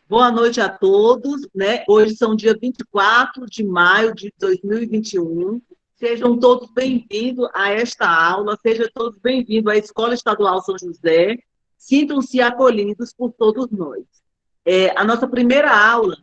Boa noite a todos, né? Hoje são dia 24 de maio de 2021. Sejam todos bem-vindos a esta aula, sejam todos bem-vindos à Escola Estadual São José. Sintam-se acolhidos por todos nós. A nossa primeira aula,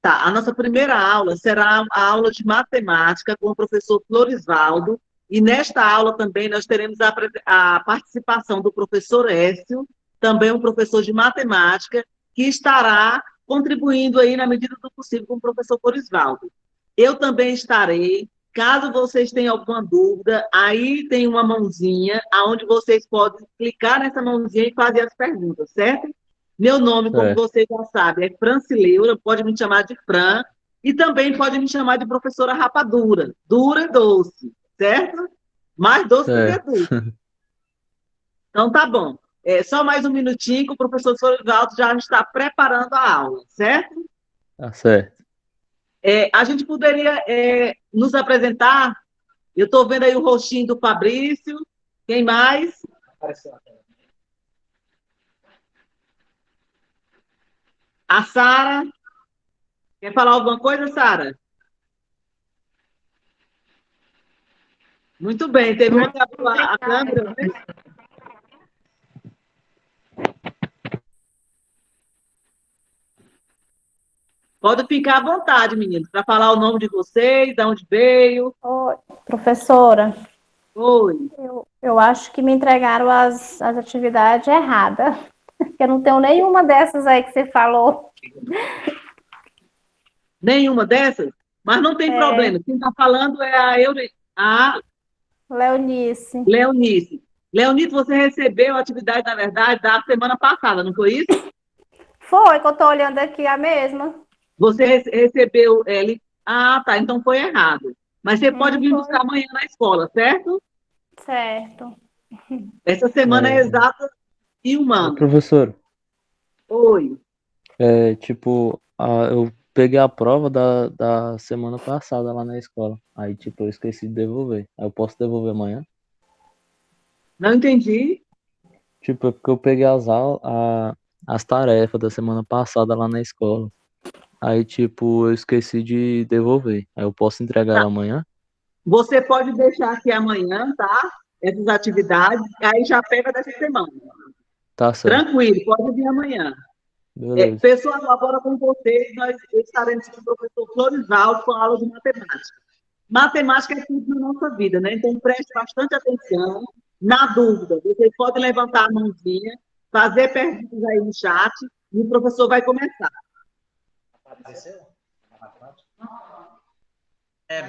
a nossa primeira aula será a aula de matemática com o professor Florisvaldo, e nesta aula também nós teremos a participação do professor Écio, também um professor de matemática, que estará contribuindo aí na medida do possível com o professor Florisvaldo. Eu também estarei, caso vocês tenham alguma dúvida, aí tem uma mãozinha, onde vocês podem clicar nessa mãozinha e fazer as perguntas, certo? Meu nome, como Certo, vocês já sabem, é Francileura, pode me chamar de Fran, e também pode me chamar de professora Rapadura, dura e doce, certo? Mais doce do que certo. duro. Então, tá bom. Só mais um minutinho que o professor Solivaldo já está preparando a aula, certo? Tá certo. A gente poderia nos apresentar? Eu estou vendo aí o rostinho do Fabrício. Quem mais? A Sara. Quer falar alguma coisa, Sara? Muito bem, teve uma que abriu a câmera, né? Pode ficar à vontade, meninos, para falar o nome de vocês, de onde veio. Oi, professora, Oi. eu acho que me entregaram as atividades erradas. Eu não tenho nenhuma dessas aí que você falou. Nenhuma dessas? Mas não tem É, problema. Quem está falando é a Leonice. Leonice. Leonice, você recebeu a atividade, na verdade, da semana passada, não foi isso? Foi que eu tô olhando aqui a mesma. Você recebeu ele. Ah, tá. Então foi errado. Mas você pode vir Foi. buscar amanhã na escola, certo? Certo. Essa semana é É, exata e humana. professor, Oi. tipo, eu peguei a prova da semana passada lá na escola. Aí, tipo, eu esqueci de devolver. Aí eu posso devolver amanhã? Não entendi. Tipo, é porque eu peguei as tarefas da semana passada lá na escola. Aí, tipo, eu esqueci de devolver. Aí eu posso entregar ela amanhã? Você pode deixar aqui amanhã, tá? Essas atividades, aí já pega dessa semana. Tá certo. Tranquilo, pode vir amanhã. Beleza. Pessoal, agora com vocês, nós estaremos com o professor Florivaldo com a aula de matemática. Matemática é tudo na nossa vida, né? Então preste bastante atenção. Na dúvida, vocês podem levantar a mãozinha, fazer perguntas aí no chat, e o professor vai começar.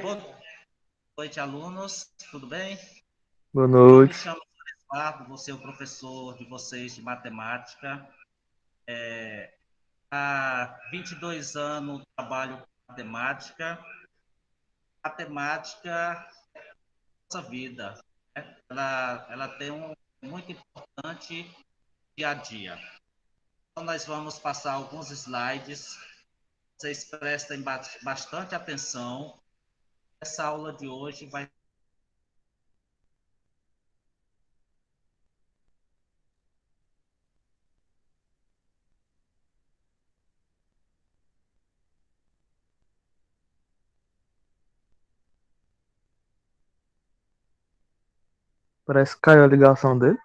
Boa noite, alunos. Tudo bem? Boa Eu me noite. chamo Eduardo, vou ser o professor de vocês de matemática. Há 22 anos trabalho com matemática. Matemática é nossa vida, né? Ela tem muito importante dia a dia. Então, nós vamos passar alguns slides. Vocês prestem bastante atenção. Essa aula de hoje vai. Parece que caiu a ligação dele.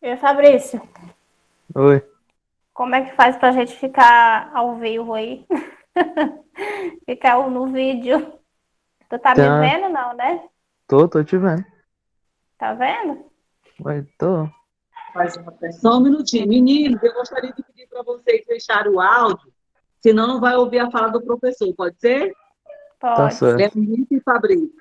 E Fabrício, Oi. como é que faz pra gente ficar ao vivo aí? Ficar no vídeo. Tu tá Tem me a... vendo, não, né? tô te vendo. Tá vendo? Oi, tô. Só um minutinho. Meninos, eu gostaria de pedir para vocês fecharem o áudio, senão não vai ouvir a fala do professor, pode ser? Tá Pode. certo. Leonice e Fabrício.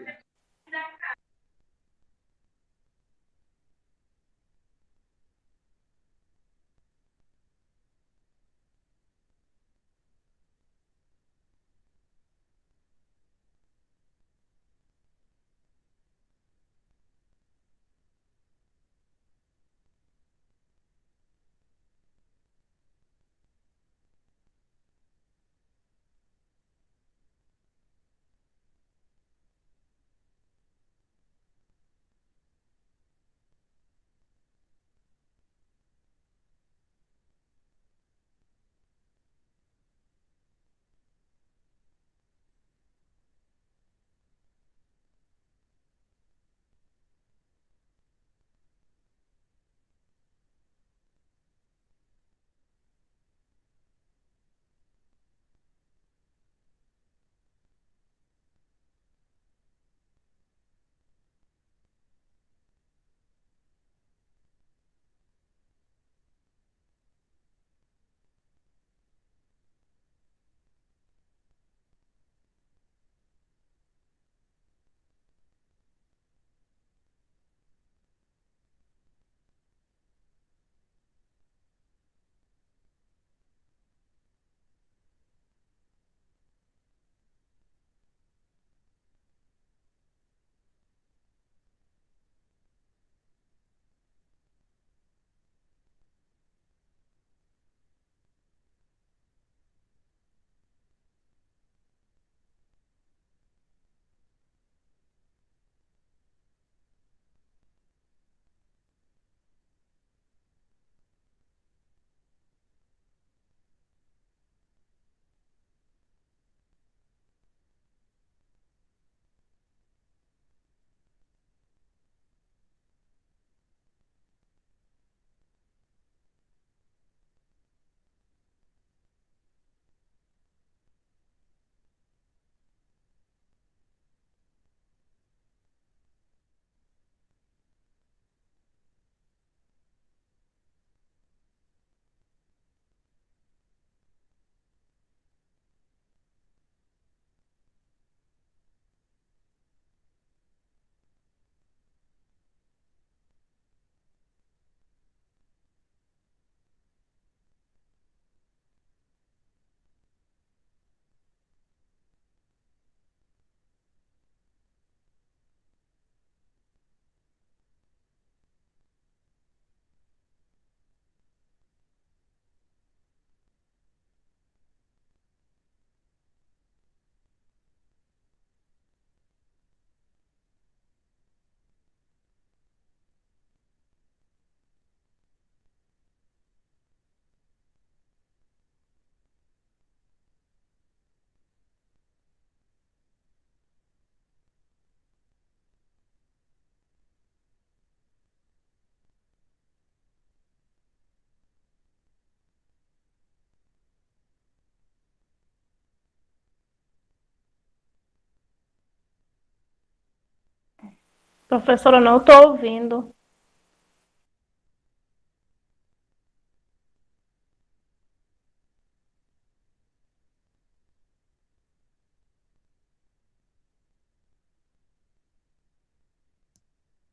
Professora, eu não estou ouvindo.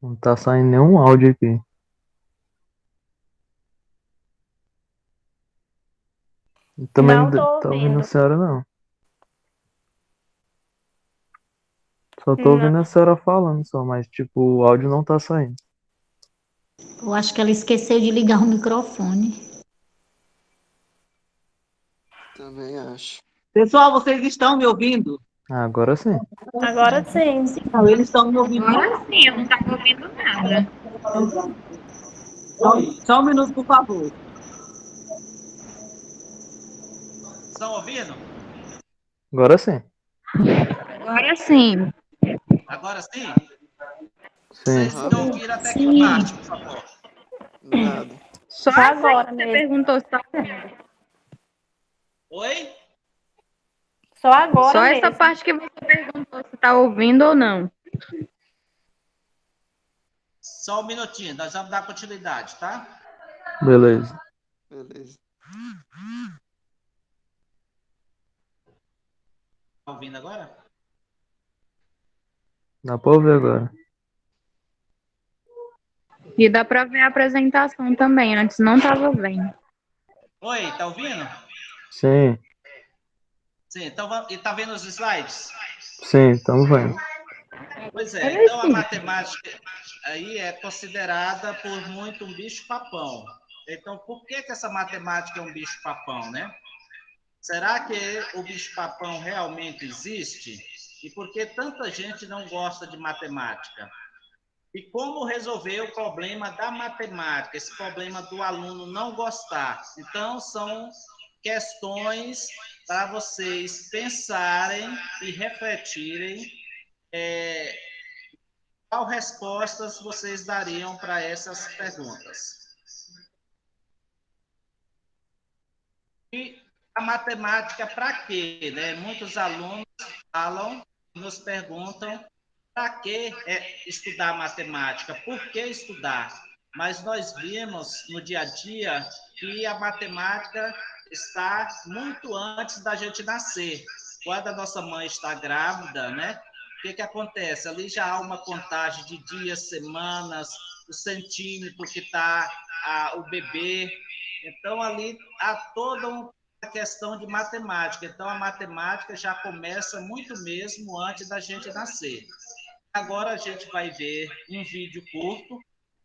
Não tá saindo nenhum áudio aqui. Eu também Não não estou tô ouvindo a ouvindo. senhora, não. Só tô Não. ouvindo a senhora falando só, mas tipo, o áudio não tá saindo. Eu acho que ela esqueceu de ligar o microfone. Também acho. Pessoal, vocês estão me ouvindo? Ah, agora sim. Agora sim. Não, eles estão me ouvindo. Agora sim, eu não estava ouvindo nada. Só um minuto, por favor. Estão ouvindo? Agora sim. Agora sim. Agora sim? Sim. Vocês me ouviram até que Sim. parte, por favor? Nada. Só Só essa agora aí que você mesmo. perguntou se está ouvindo. Oi? Só agora Só essa mesmo. parte que você perguntou se está ouvindo ou não. Só um minutinho, nós vamos dar continuidade, tá? Beleza. Beleza. Tá ouvindo agora? Dá pra ouvir agora. E dá para ver a apresentação também. Antes não estava vendo. Oi, tá ouvindo? Sim, Sim, então vamos. E tá vendo os slides? sim, tamo vendo. Pois é, então a matemática aí é considerada por muito um bicho-papão. Então, por que que essa matemática é um bicho-papão, né? Será que o bicho-papão realmente existe? E por que tanta gente não gosta de matemática? E como resolver o problema da matemática, esse problema do aluno não gostar? Então, são questões para vocês pensarem e refletirem qual respostas vocês dariam para essas perguntas. E a matemática para quê? Né? Muitos alunos falam, nos perguntam para que estudar matemática, por que estudar? Mas nós vimos no dia a dia que a matemática está muito antes da gente nascer. Quando a nossa mãe está grávida, né? O que acontece? Ali já há uma contagem de dias, semanas, o centímetro que está o bebê. Então, ali há toda uma questão de matemática. Então, a matemática já começa muito mesmo antes da gente nascer. Agora a gente vai ver um vídeo curto.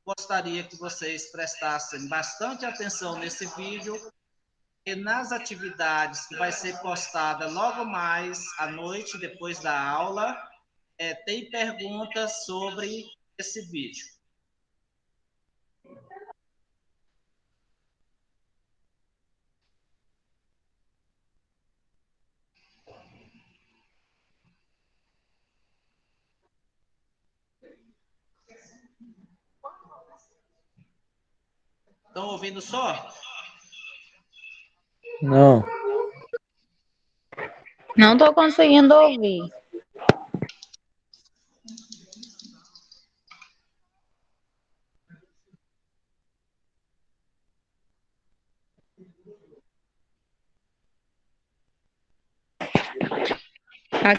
Gostaria que vocês prestassem bastante atenção nesse vídeo e nas atividades que vai ser postada logo mais à noite, depois da aula, tem perguntas sobre esse vídeo. Estão ouvindo só? Não. Não estou conseguindo ouvir.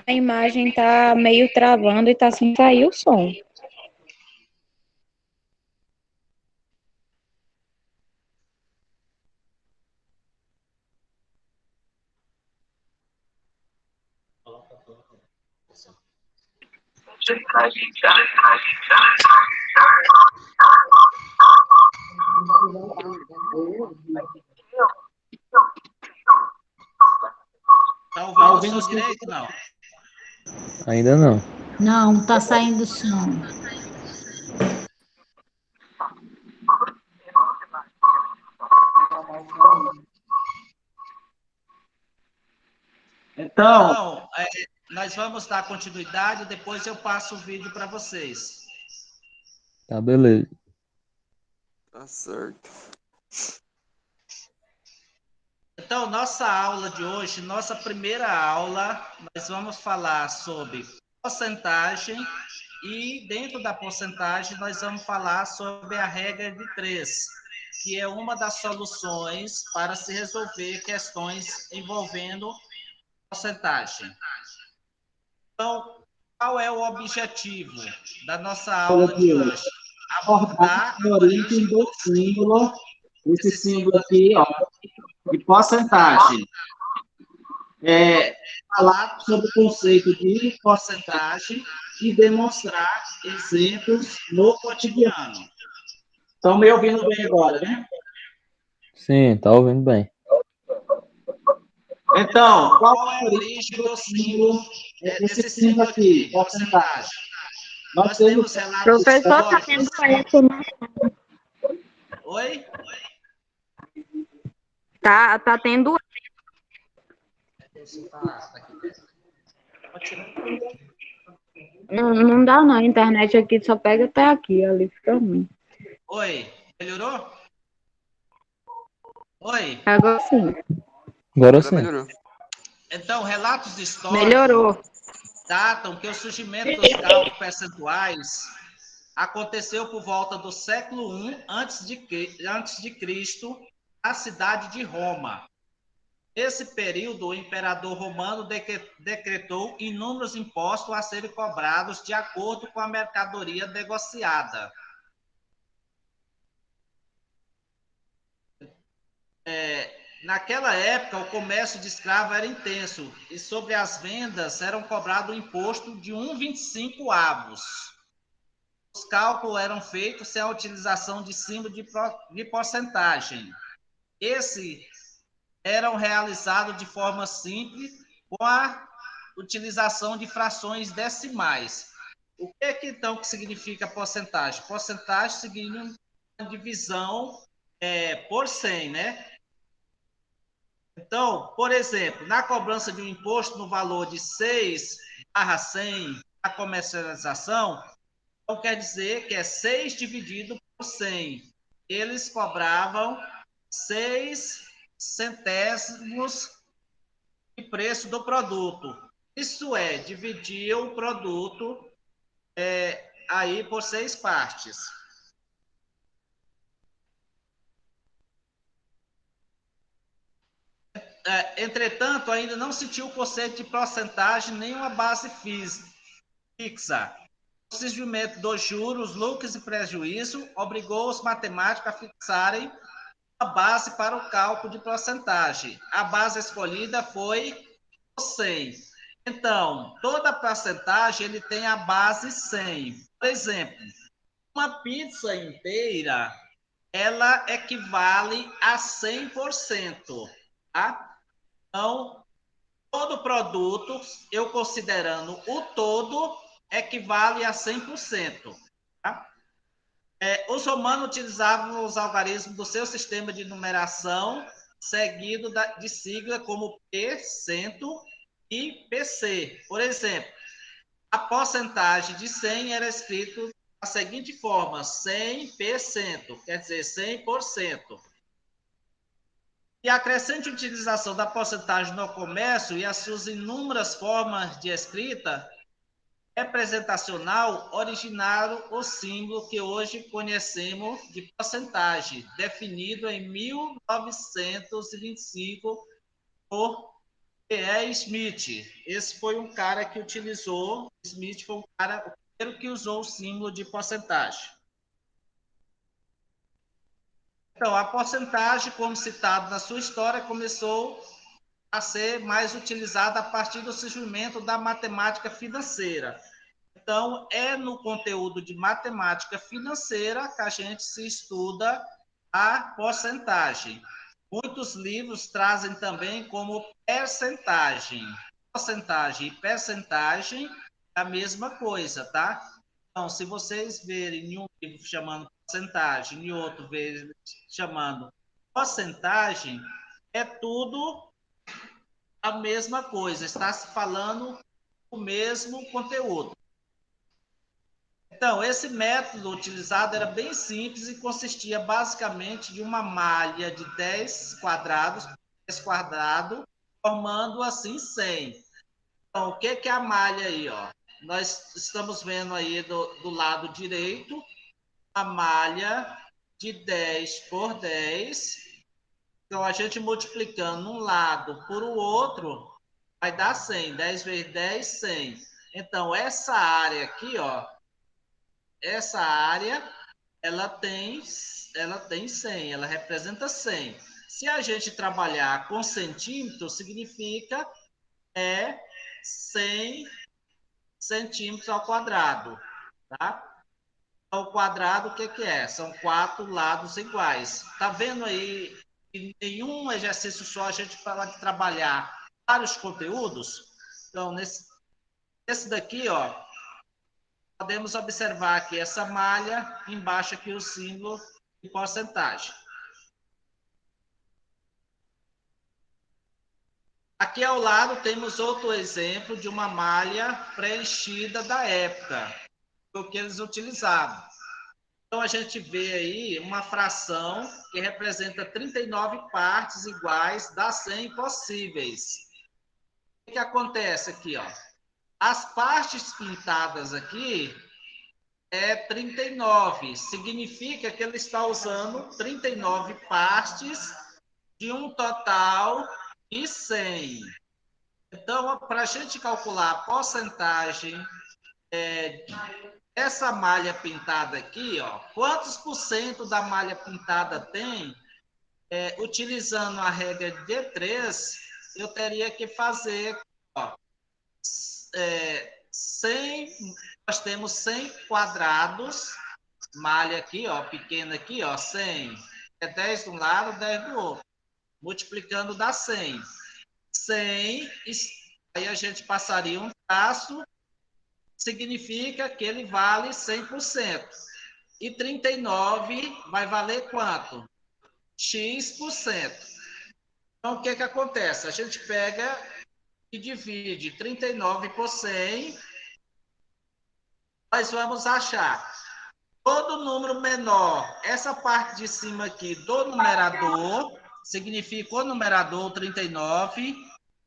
A imagem está meio travando e está sem sair o som. Está ouvindo o som direito? Não. Ainda não. Não, tá saindo som. Então, nós vamos dar continuidade, depois eu passo o vídeo para vocês. Tá, beleza. Tá certo. Então, nossa aula de hoje, nossa primeira aula, nós vamos falar sobre porcentagem, e dentro da porcentagem nós vamos falar sobre a regra de 3, que é uma das soluções para se resolver questões envolvendo porcentagem. Então, qual é o objetivo da nossa aula de hoje? Abordar a origem do símbolo, esse símbolo aqui, ó, de porcentagem. Falar sobre o conceito de porcentagem e demonstrar exemplos no cotidiano. Estão me ouvindo bem agora, né? Sim, tá ouvindo bem. Então, qual é a origem do símbolo, desse símbolo aqui, porcentagem? Nós temos relatos Professor, tá históricos. tendo eco, né? Oi? Tá tendo. Não dá, não. A internet aqui só pega até aqui, ali fica ruim. Oi, melhorou? Oi. Agora sim. Agora Agora sim. melhorou. Então, relatos históricos Melhorou. datam que o surgimento dos cálculos percentuais aconteceu por volta do século I antes de Cristo, na cidade de Roma. Nesse período, o imperador romano decretou inúmeros impostos a serem cobrados de acordo com a mercadoria negociada. Naquela época, o comércio de escravos era intenso e sobre as vendas eram cobrado um imposto de 1,25 avos. Os cálculos eram feitos sem a utilização de símbolo de porcentagem. Esses eram realizados de forma simples com a utilização de frações decimais. O que então que significa porcentagem? Porcentagem significa divisão por 100, né? Então, por exemplo, na cobrança de um imposto no valor de 6/100 a comercialização, então quer dizer que é 6 dividido por 100. Eles cobravam 6 centésimos de preço do produto. Isso é, dividir o produto aí por 6 partes. Entretanto, ainda não se tinha o conceito de porcentagem nem uma base fixa. O surgimento dos juros, lucros e prejuízo obrigou os matemáticos a fixarem uma base para o cálculo de porcentagem. A base escolhida foi o 100. Então, toda porcentagem ele tem a base 100. Por exemplo, uma pizza inteira, ela equivale a 100%, tá? Então, todo produto, eu considerando o todo, equivale a 100%. Tá? Os romanos utilizavam os algarismos do seu sistema de numeração, seguido de sigla como P, cento, e PC. Por exemplo, a porcentagem de 100 era escrito da seguinte forma, 100%, quer dizer, 100%. E a crescente utilização da porcentagem no comércio e as suas inúmeras formas de escrita representacional originaram o símbolo que hoje conhecemos de porcentagem, definido em 1925 por E. Smith. Esse foi um cara que utilizou, Smith foi o primeiro que usou o símbolo de porcentagem. Então, a porcentagem, como citado na sua história, começou a ser mais utilizada a partir do surgimento da matemática financeira. Então, é no conteúdo de matemática financeira que a gente se estuda a porcentagem. Muitos livros trazem também como percentagem. Porcentagem e percentagem é a mesma coisa, tá? Então, se vocês verem em um livro chamando porcentagem e outro chamando porcentagem, é tudo a mesma coisa, está se falando o mesmo conteúdo. Então, esse método utilizado era bem simples e consistia basicamente de uma malha de 10 quadrados, formando assim 100. Então, o que é a malha aí? Ó? nós estamos vendo aí do lado direito a malha de 10 por 10. Então, a gente multiplicando um lado por o outro, vai dar 100. 10 vezes 10, 100. Então, essa área aqui, ó, essa área, ela tem 100, ela representa 100. Se a gente trabalhar com centímetros, significa 100 centímetros ao quadrado, tá? Ao quadrado, o que que é? São 4 lados iguais. Tá vendo aí? Em um exercício só a gente fala de trabalhar vários conteúdos. Então, nesse daqui, ó, podemos observar aqui essa malha, embaixo aqui o símbolo de porcentagem. Aqui ao lado temos outro exemplo de uma malha preenchida da época, o que eles utilizavam. Então, a gente vê aí uma fração que representa 39 partes iguais das 100 possíveis. O que acontece aqui, ó? As partes pintadas aqui é 39. Significa que ele está usando 39 partes de um total de 100. Então, para a gente calcular a porcentagem essa malha pintada aqui, ó, quantos por cento da malha pintada tem? Utilizando a regra de 3, eu teria que fazer, ó, 100, nós temos 100 quadrados, malha aqui, ó, pequena aqui, ó, 100. É 10 de um lado, 10 do outro. Multiplicando dá 100. 100, aí a gente passaria um traço, significa que ele vale 100%. E 39 vai valer quanto? X%. Então, o que acontece? A gente pega e divide 39 por 100, nós vamos achar todo número menor, essa parte de cima aqui do numerador, significa o numerador 39,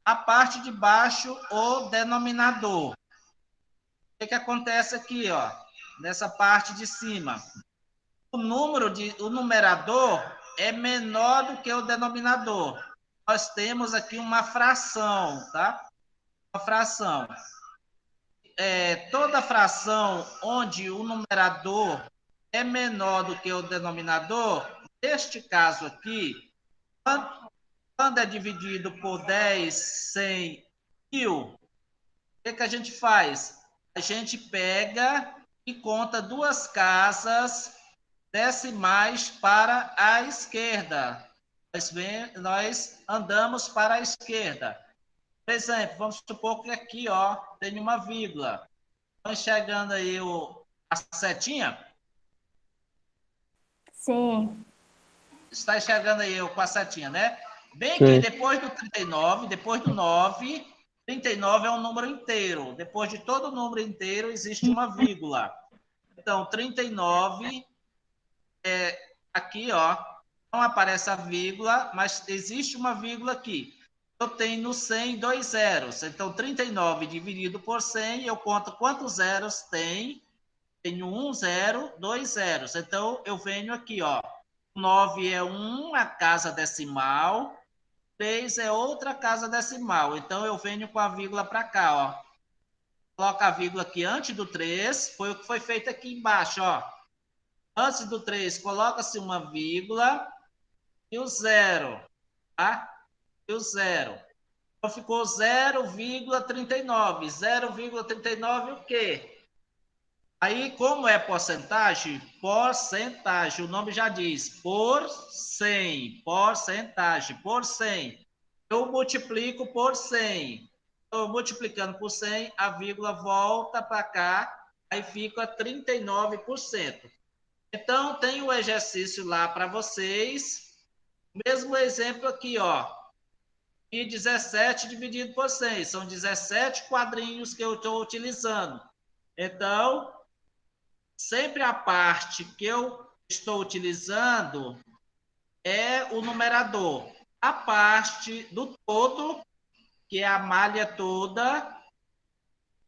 a parte de baixo o denominador. O que acontece aqui, ó, nessa parte de cima? O numerador é menor do que o denominador. Nós temos aqui uma fração, tá? Uma fração. Toda fração onde o numerador é menor do que o denominador, neste caso aqui, quando é dividido por 10, 100, 1000, o que a gente faz? A gente pega e conta duas casas decimais para a esquerda. Nós andamos para a esquerda. Por exemplo, vamos supor que aqui, ó, tem uma vírgula. Estão enxergando aí a setinha? Sim. Está enxergando aí com a setinha, né? Bem Sim. que depois do 39, depois do 9, 39 é um número inteiro. Depois de todo número inteiro, existe uma vírgula. Então, 39, aqui, ó, não aparece a vírgula, mas existe uma vírgula aqui. Eu tenho no 100 dois zeros. Então, 39 dividido por 100, eu conto quantos zeros tem. Tenho 1 zero, 2 zeros. Então, eu venho aqui, ó. 9 é uma casa decimal, 3 é outra casa decimal. Então, eu venho com a vírgula para cá, ó. Coloca a vírgula aqui antes do 3, foi o que foi feito aqui embaixo, ó. Antes do 3, coloca-se uma vírgula e o zero, tá? E o zero. Então, ficou 0,39. 0,39 o quê? Aí, como é porcentagem? Porcentagem, o nome já diz, por 100, porcentagem, por 100. Eu multiplico por 100. Estou multiplicando por 100, a vírgula volta para cá, aí fica 39%. Então, tem o exercício lá para vocês. Mesmo exemplo aqui, ó. E 17 dividido por 100. São 17 quadrinhos que eu estou utilizando. Então, sempre a parte que eu estou utilizando é o numerador. A parte do todo, que é a malha toda,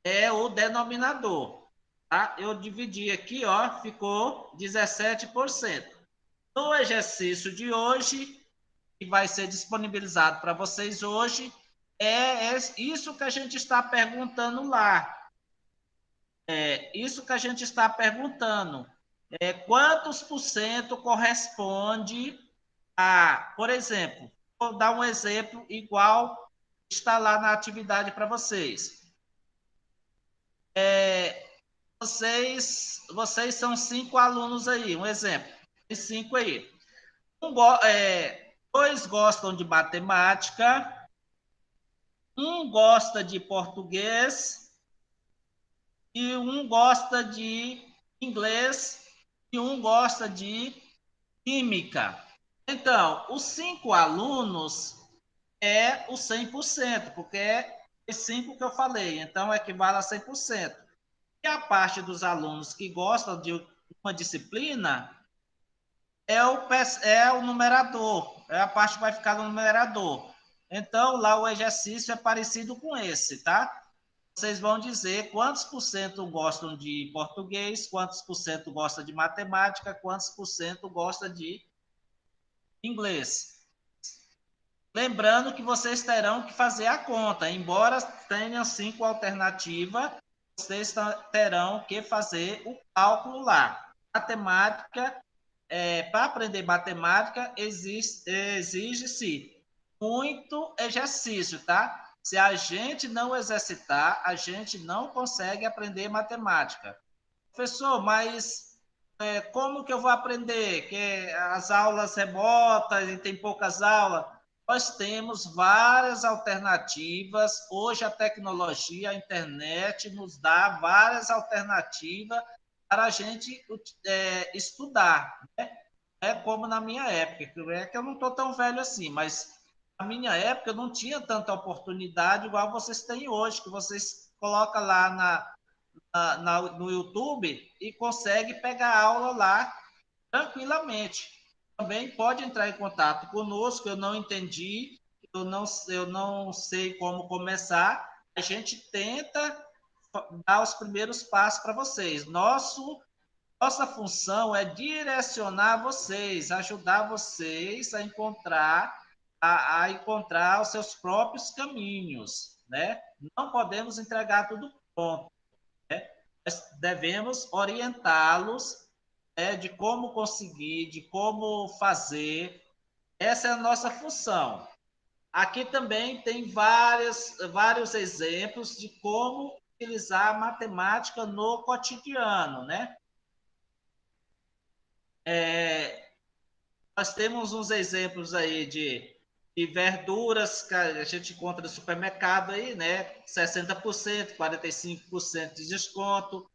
é o denominador. Tá? Eu dividi aqui, ó, ficou 17%. No exercício de hoje, que vai ser disponibilizado para vocês hoje, é isso que a gente está perguntando lá. É isso que a gente está perguntando. Quantos por cento corresponde a, por exemplo, vou dar um exemplo igual está lá na atividade para vocês. Vocês são 5 alunos aí, um exemplo. Tem 5 aí. Dois gostam de matemática, um gosta de português e um gosta de inglês e um gosta de química. Então, os 5 alunos é o 100%, porque é os 5 que eu falei, então equivale a 100%. E a parte dos alunos que gostam de uma disciplina é o numerador, é a parte que vai ficar no numerador. Então, lá o exercício é parecido com esse, tá? Vocês vão dizer quantos por cento gostam de português, quantos por cento gostam de matemática, quantos por cento gostam de inglês. Lembrando que vocês terão que fazer a conta, embora tenham 5 alternativas, vocês terão que fazer o cálculo lá. Matemática, para aprender matemática, exige-se muito exercício, tá? Se a gente não exercitar, a gente não consegue aprender matemática. Professor, mas como que eu vou aprender? Que as aulas remotas e tem poucas aulas. Nós temos várias alternativas. Hoje a tecnologia, a internet nos dá várias alternativas para a gente estudar. Né? É como na minha época, é que eu não estou tão velho assim, mas na minha época eu não tinha tanta oportunidade igual vocês têm hoje, que vocês colocam lá no YouTube e consegue pegar a aula lá tranquilamente. Também pode entrar em contato conosco, eu não entendi, eu não sei como começar, a gente tenta dar os primeiros passos para vocês. Nossa função é direcionar vocês, ajudar vocês a encontrar os seus próprios caminhos, né? Não podemos entregar tudo pronto. Nós devemos orientá-los de como conseguir, de como fazer. Essa é a nossa função. Aqui também tem vários exemplos de como utilizar a matemática no cotidiano, né? Nós temos uns exemplos aí de verduras que a gente encontra no supermercado aí, né? 60%, 45% de desconto,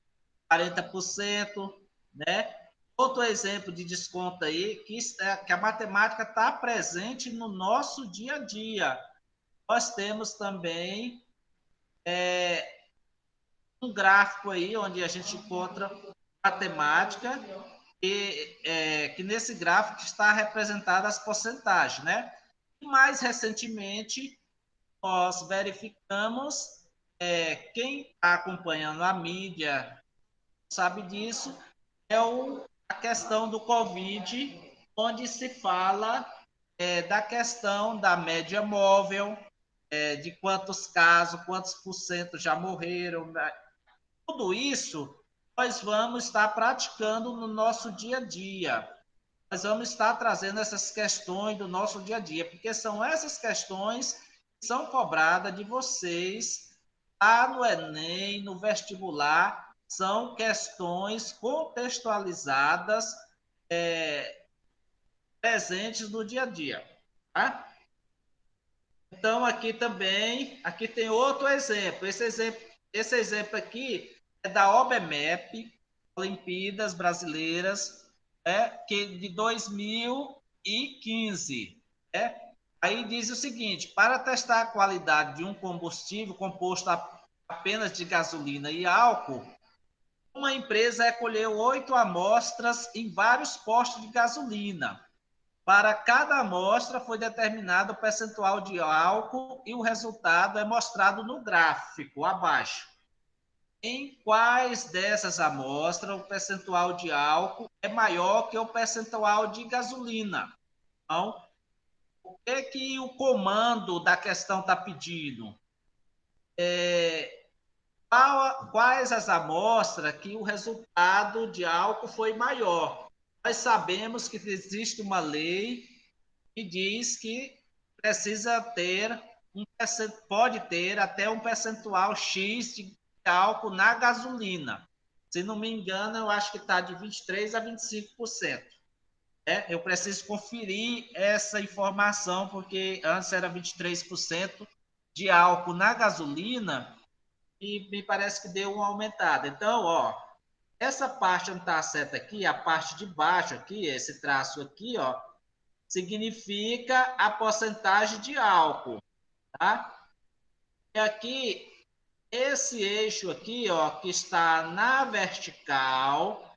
40%, né? Outro exemplo de desconto aí, que a matemática está presente no nosso dia a dia. Nós temos também um gráfico aí, onde a gente encontra matemática, que nesse gráfico está representada as porcentagens, né? E mais recentemente, nós verificamos, quem está acompanhando a mídia sabe disso, a questão do Covid, onde se fala da questão da média móvel, de quantos casos, quantos por cento já morreram. Né? Tudo isso nós vamos estar praticando no nosso dia a dia. Nós vamos estar trazendo essas questões do nosso dia a dia, porque são essas questões que são cobradas de vocês lá no Enem, no vestibular, são questões contextualizadas, presentes no dia a dia. Tá? Então, aqui tem outro exemplo. Esse exemplo aqui é da OBMEP, Olimpíadas Brasileiras, de 2015. Aí diz o seguinte: para testar a qualidade de um combustível composto apenas de gasolina e álcool, uma empresa recolheu 8 amostras em vários postos de gasolina. Para cada amostra foi determinado o percentual de álcool e o resultado é mostrado no gráfico abaixo. em quais dessas amostras o percentual de álcool é maior que o percentual de gasolina. Então, o que o comando da questão está pedindo? Quais as amostras que o resultado de álcool foi maior? Nós sabemos que existe uma lei que diz que precisa ter pode ter até um percentual X de álcool na gasolina. Se não me engano, eu acho que está de 23% a 25%. Eu preciso conferir essa informação, porque antes era 23% de álcool na gasolina e me parece que deu uma aumentada. Então, ó, essa parte não está certa aqui, a parte de baixo aqui, esse traço aqui, ó, significa a porcentagem de álcool, tá? E aqui, esse eixo aqui, ó, que está na vertical,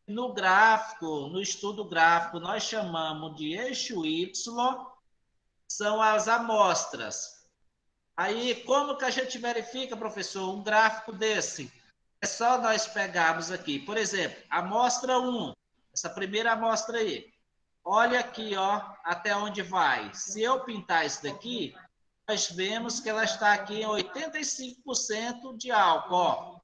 no gráfico, no estudo gráfico, nós chamamos de eixo Y, são as amostras. Aí, como que a gente verifica, professor, um gráfico desse? É só nós pegarmos aqui, por exemplo, amostra 1, essa primeira amostra aí. Olha aqui, ó, até onde vai. Se eu pintar isso daqui, nós vemos que ela está aqui em 85% de álcool, ó,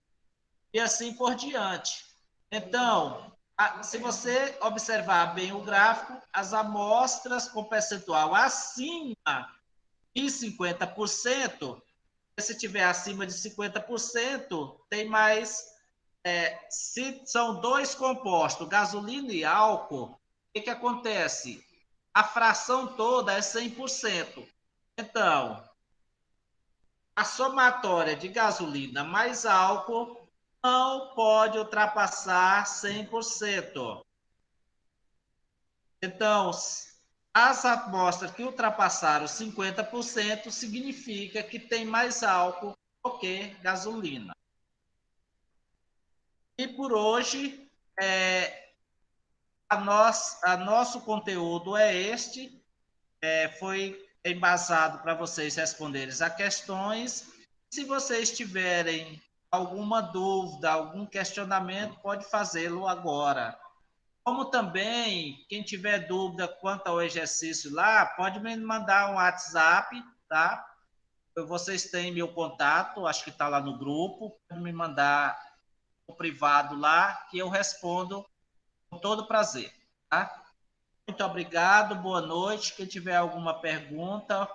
e assim por diante. Então, se você observar bem o gráfico, as amostras com percentual acima de 50%, se tiver acima de 50%, tem mais. Se são dois compostos, gasolina e álcool, o que acontece? A fração toda é 100%. Então, a somatória de gasolina mais álcool não pode ultrapassar 100%. Então, as amostras que ultrapassaram 50% significa que tem mais álcool do que gasolina. E por hoje, nosso conteúdo é este. Foi embasado para vocês responderem as questões. Se vocês tiverem alguma dúvida, algum questionamento, pode fazê-lo agora. Como também, quem tiver dúvida quanto ao exercício lá, pode me mandar um WhatsApp, tá? Vocês têm meu contato, acho que está lá no grupo, pode me mandar o privado lá, que eu respondo com todo prazer, tá? Muito obrigado, boa noite. Quem tiver alguma pergunta,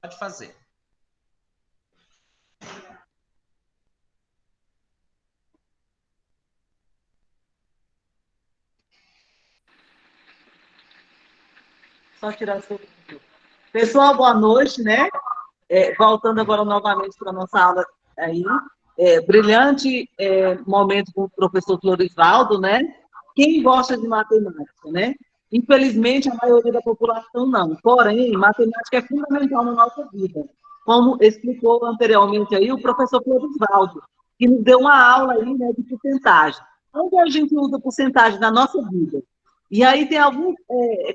pode fazer. Só tirar o seu... Pessoal, boa noite, né? Voltando agora novamente para a nossa aula aí. Brilhante momento com o professor Florivaldo, né? Quem gosta de matemática, né? Infelizmente, a maioria da população não. Porém, matemática é fundamental na nossa vida. Como explicou anteriormente aí o professor Florivaldo, que nos deu uma aula aí, né, de porcentagem. Onde a gente usa porcentagem na nossa vida? E aí tem alguns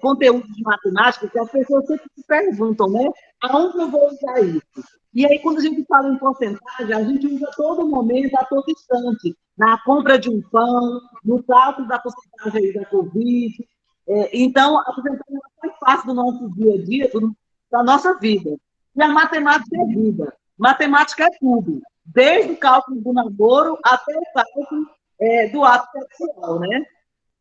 conteúdos de matemática que as pessoas sempre se perguntam, né? Aonde eu vou usar isso? E aí, quando a gente fala em porcentagem, a gente usa a todo momento, a todo instante, na compra de um pão, no cálculo da porcentagem da Covid. Então, a porcentagem faz parte do nosso dia a dia, da nossa vida. E a matemática é vida. Matemática é tudo, desde o cálculo do namoro até o cálculo do ato sexual, né?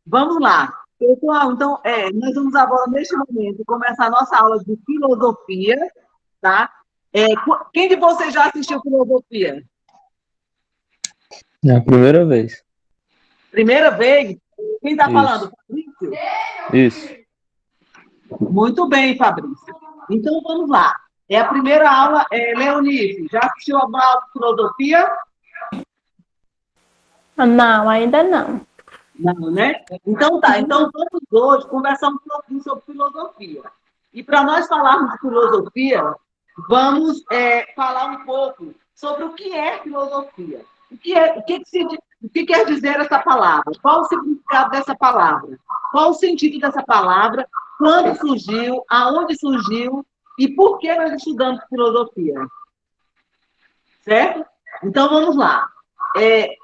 Vamos lá. Pessoal, então, nós vamos agora, neste momento, começar a nossa aula de filosofia, tá? Quem de vocês já assistiu filosofia? É a primeira vez. Primeira vez? Quem está Isso. falando? Fabrício? Isso. Muito bem, Fabrício. Então, vamos lá. A primeira aula, Leonice, já assistiu a aula de filosofia? Não, ainda não. Não, né? Então tá. Então vamos hoje conversar um pouquinho sobre filosofia. E para nós falarmos de filosofia, vamos falar um pouco sobre o que é filosofia. O que quer dizer essa palavra? Qual o significado dessa palavra? Qual o sentido dessa palavra? Quando surgiu? Aonde surgiu? E por que nós estudamos filosofia? Certo? Então vamos lá. É,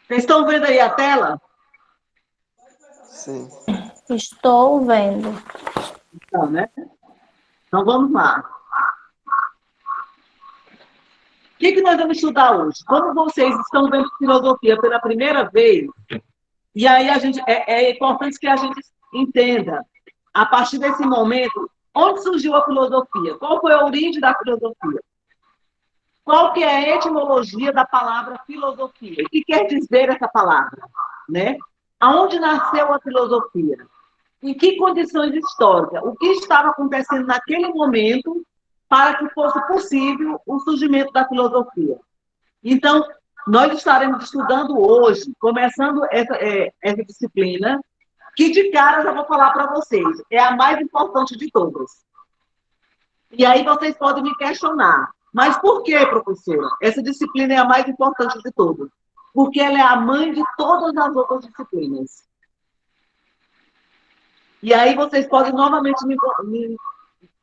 vocês estão vendo aí a tela? Sim. Estou vendo. Então, né? Então vamos lá. O que nós vamos estudar hoje? Como vocês estão vendo filosofia pela primeira vez, e aí é importante que a gente entenda, a partir desse momento, onde surgiu a filosofia? Qual foi a origem da filosofia? Qual que é a etimologia da palavra filosofia? O que quer dizer essa palavra? Né? Aonde nasceu a filosofia? Em que condições históricas? O que estava acontecendo naquele momento para que fosse possível o surgimento da filosofia? Então, nós estaremos estudando hoje, começando essa disciplina, que de cara eu já vou falar para vocês, é a mais importante de todas. E aí vocês podem me questionar, mas por que, professora? Essa disciplina é a mais importante de todas. Porque ela é a mãe de todas as outras disciplinas. E aí vocês podem novamente me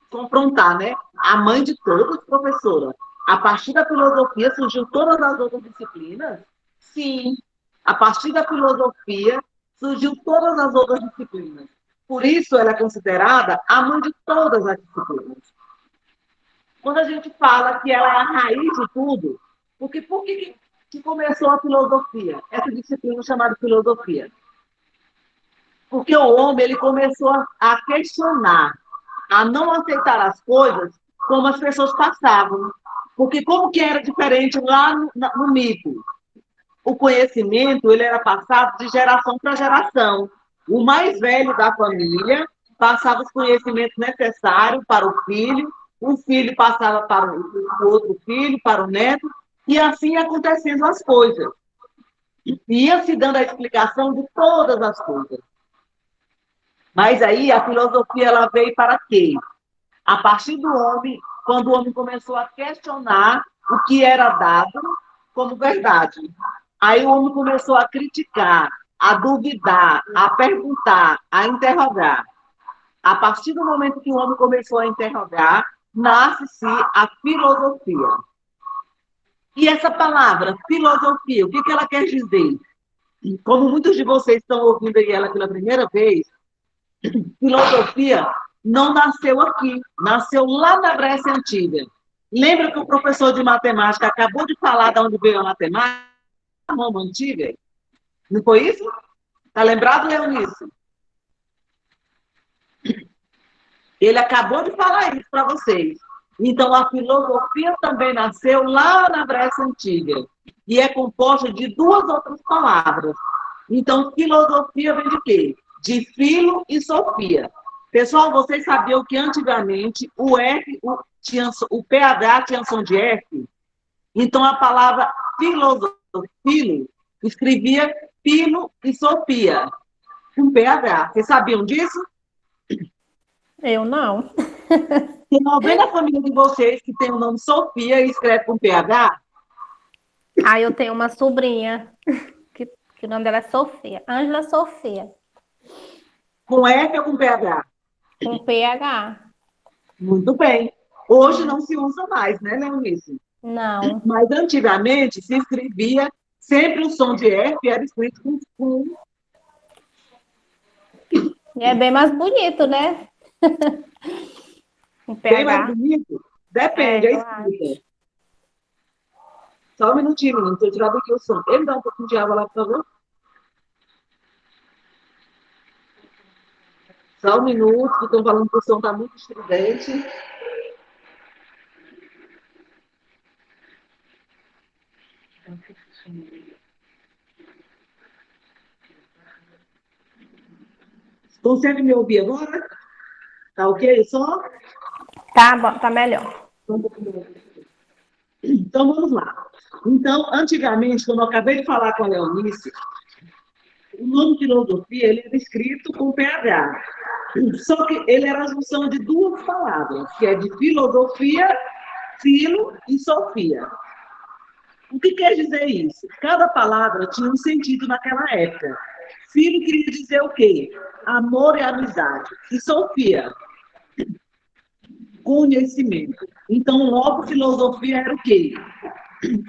confrontar, né? A mãe de todas, professora. A partir da filosofia surgiu todas as outras disciplinas? Sim. A partir da filosofia surgiu todas as outras disciplinas. Por isso ela é considerada a mãe de todas as disciplinas. Quando a gente fala que ela é a raiz de tudo, porque por que começou a filosofia? Essa disciplina chamada filosofia. Porque o homem ele começou a questionar, a não aceitar as coisas como as pessoas passavam. Porque como que era diferente lá no mito? O conhecimento ele era passado de geração para geração. O mais velho da família passava os conhecimentos necessários para o filho passava para o outro filho, para o neto, e assim acontecendo as coisas. Ia se dando a explicação de todas as coisas. Mas aí a filosofia ela veio para quê? A partir do homem, quando o homem começou a questionar o que era dado como verdade. Aí o homem começou a criticar, a duvidar, a perguntar, a interrogar. A partir do momento que o homem começou a interrogar, nasce-se a filosofia. E essa palavra, filosofia, o que ela quer dizer? Como muitos de vocês estão ouvindo ela pela primeira vez, filosofia não nasceu aqui, nasceu lá na Grécia Antiga. Lembra que o professor de matemática acabou de falar de onde veio a matemática? A Roma Antiga? Não foi isso? Está lembrado, Leonício? Ele acabou de falar isso para vocês. Então, a filosofia também nasceu lá na Grécia Antiga. E é composta de duas outras palavras. Então, filosofia vem de quê? De filo e sofia. Pessoal, vocês sabiam que antigamente o PH tinha som de F? Então, a palavra filo escrevia filo e sofia, com PH. Vocês sabiam disso? Eu não. Tem alguém na família de vocês que tem o nome Sofia e escreve com PH? Aí eu tenho uma sobrinha, que o nome dela é Sofia. Ângela Sofia, Com F ou com PH? com PH. Muito bem. Hoje não se usa mais, né, Leonice? Não. Mas antigamente se escrevia sempre o som de F, era escrito com... E é bem mais bonito, né? Com Bem mais PH. bonito? Depende, É, é eu escrita. Só um minutinho, menino, estou tirando aqui o som. Ele dá um pouquinho de água lá, por favor. Só um minuto, que estão falando que o som está muito estridente. Consegue me ouvir agora? Tá ok o som? Tá bom, tá melhor. Então, vamos lá. Então, antigamente, como eu acabei de falar com a Leonice, o nome filosofia ele era escrito com PH. Só que ele era a junção de duas palavras, que é de filosofia, Filo e Sofia. O que quer dizer isso? Cada palavra tinha um sentido naquela época. Filo queria dizer o quê? Amor e amizade. E Sofia, conhecimento. Então, logo, filosofia era o quê?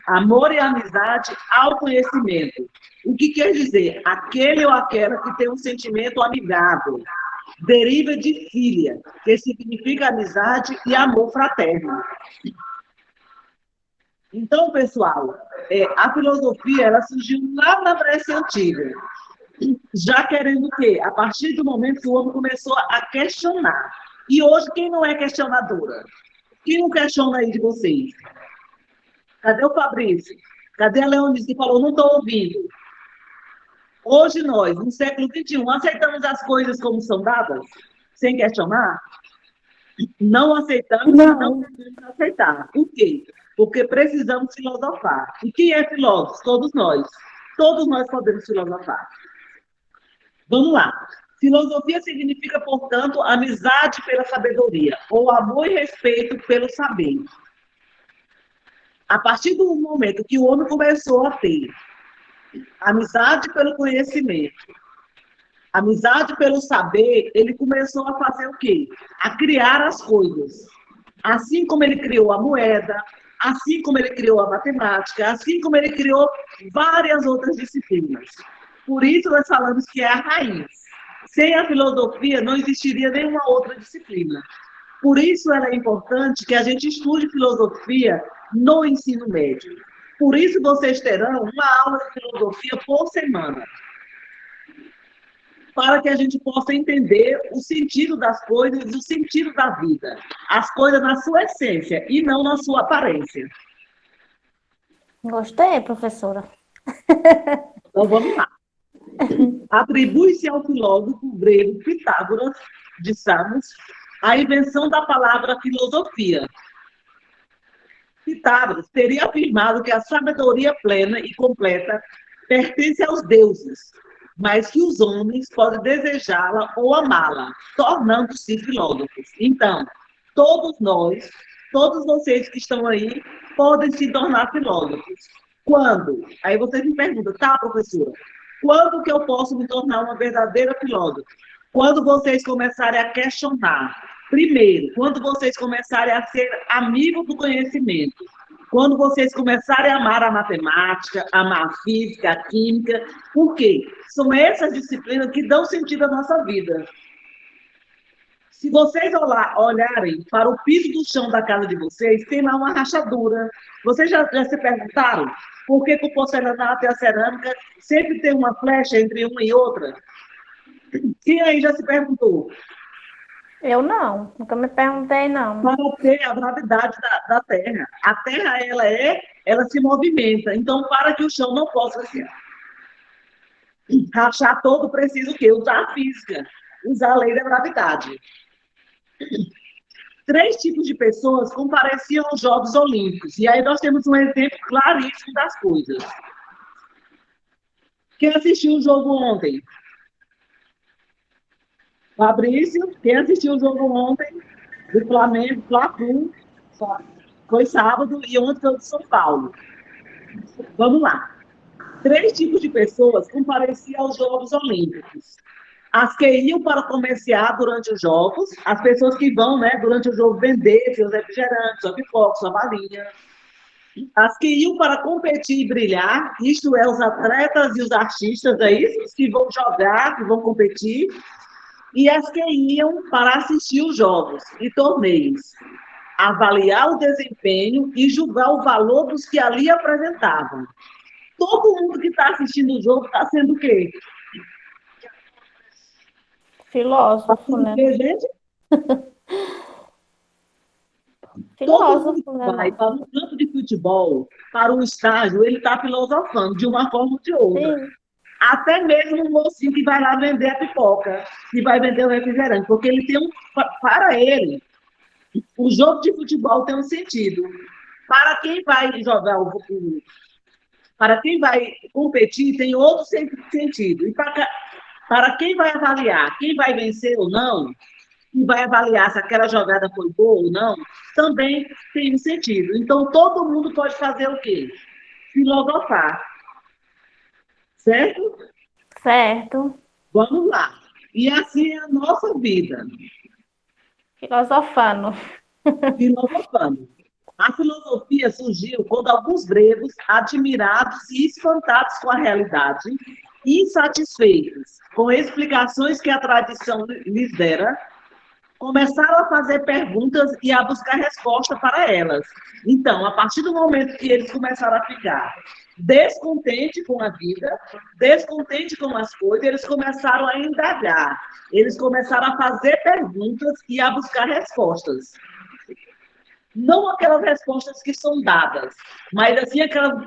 Amor e amizade ao conhecimento. O que quer dizer? Aquele ou aquela que tem um sentimento amigável. Deriva de filia, que significa amizade e amor fraterno. Então, pessoal, a filosofia ela surgiu lá na Grécia Antiga, já querendo o quê? A partir do momento que o homem começou a questionar. E hoje, quem não é questionadora? Quem não questiona aí de vocês? Cadê o Fabrício? Cadê a Leonice que falou, não estou ouvindo? Hoje nós, no século XXI, aceitamos as coisas como são dadas? Sem questionar? Não aceitamos e não podemos aceitar. Por quê? Porque precisamos filosofar. E quem é filósofo? Todos nós. Todos nós podemos filosofar. Vamos lá. Filosofia significa, portanto, amizade pela sabedoria, ou amor e respeito pelo saber. A partir do momento que o homem começou a ter amizade pelo conhecimento, amizade pelo saber, ele começou a fazer o quê? A criar as coisas. Assim como ele criou a moeda, assim como ele criou a matemática, assim como ele criou várias outras disciplinas. Por isso nós falamos que é a raiz. Sem a filosofia não existiria nenhuma outra disciplina. Por isso ela é importante que a gente estude filosofia no ensino médio. Por isso vocês terão uma aula de filosofia por semana, para que a gente possa entender o sentido das coisas e o sentido da vida. As coisas na sua essência e não na sua aparência. Gostei, professora. Então vamos lá. Atribui-se ao filósofo grego Pitágoras de Samos a invenção da palavra filosofia. Pitágoras teria afirmado que a sabedoria plena e completa pertence aos deuses, mas que os homens podem desejá-la ou amá-la, tornando-se filósofos. Então, todos nós, todos vocês que estão aí, podem se tornar filósofos. Quando? Aí vocês me perguntam, tá, professora, quando que eu posso me tornar uma verdadeira filósofa? Quando vocês começarem a questionar. Primeiro, quando vocês começarem a ser amigos do conhecimento. Quando vocês começarem a amar a matemática, amar a física, a química. Por quê? São essas disciplinas que dão sentido à nossa vida. Se vocês olharem para o piso do chão da casa de vocês, tem lá uma rachadura. Vocês já se perguntaram por que o porcelanato e a cerâmica sempre tem uma flecha entre uma e outra? Quem aí já se perguntou? Eu não, nunca me perguntei, não. Para ter a gravidade da Terra. A Terra, ela se movimenta. Então, para que o chão não possa se rachar todo, precisa o quê? Usar a física, usar a lei da gravidade. 3 tipos de pessoas compareciam aos Jogos Olímpicos. E aí nós temos um exemplo claríssimo das coisas. Quem assistiu o jogo ontem? Fabrício, quem assistiu o jogo ontem do Flamengo, Fla-Flu, foi sábado e ontem foi de São Paulo. Vamos lá. 3 tipos de pessoas compareciam aos Jogos Olímpicos. As que iam para comerciar durante os jogos, as pessoas que vão, né, durante o jogo vender seus refrigerantes, sua pipoca, sua balinha. As que iam para competir e brilhar, isto é, os atletas e os artistas, é isso? Os que vão jogar, que vão competir. E as que iam para assistir os jogos e torneios, avaliar o desempenho e julgar o valor dos que ali apresentavam. Todo mundo que está assistindo o jogo está sendo o quê? Filósofo, né? Gente? Filósofo, Todo né? mundo vai para um campo de futebol, para um estágio, ele está filosofando de uma forma ou de outra. Sim. Até mesmo um mocinho que vai lá vender a pipoca, que vai vender o refrigerante, porque ele tem para ele, o jogo de futebol tem um sentido. Para quem vai jogar para quem vai competir, tem outro sentido. E para quem vai avaliar, quem vai vencer ou não, e vai avaliar se aquela jogada foi boa ou não, também tem um sentido. Então, todo mundo pode fazer o quê? Filosofar, certo? Certo. Vamos lá. E assim é a nossa vida, Filosofando. filosofando. A filosofia surgiu quando alguns gregos, admirados e espantados com a realidade, insatisfeitos com explicações que a tradição lhes dera, começaram a fazer perguntas e a buscar resposta para elas. Então, a partir do momento que eles começaram a ficar descontentes com a vida, descontentes com as coisas, eles começaram a indagar, eles começaram a fazer perguntas e a buscar respostas. Não aquelas respostas que são dadas, mas assim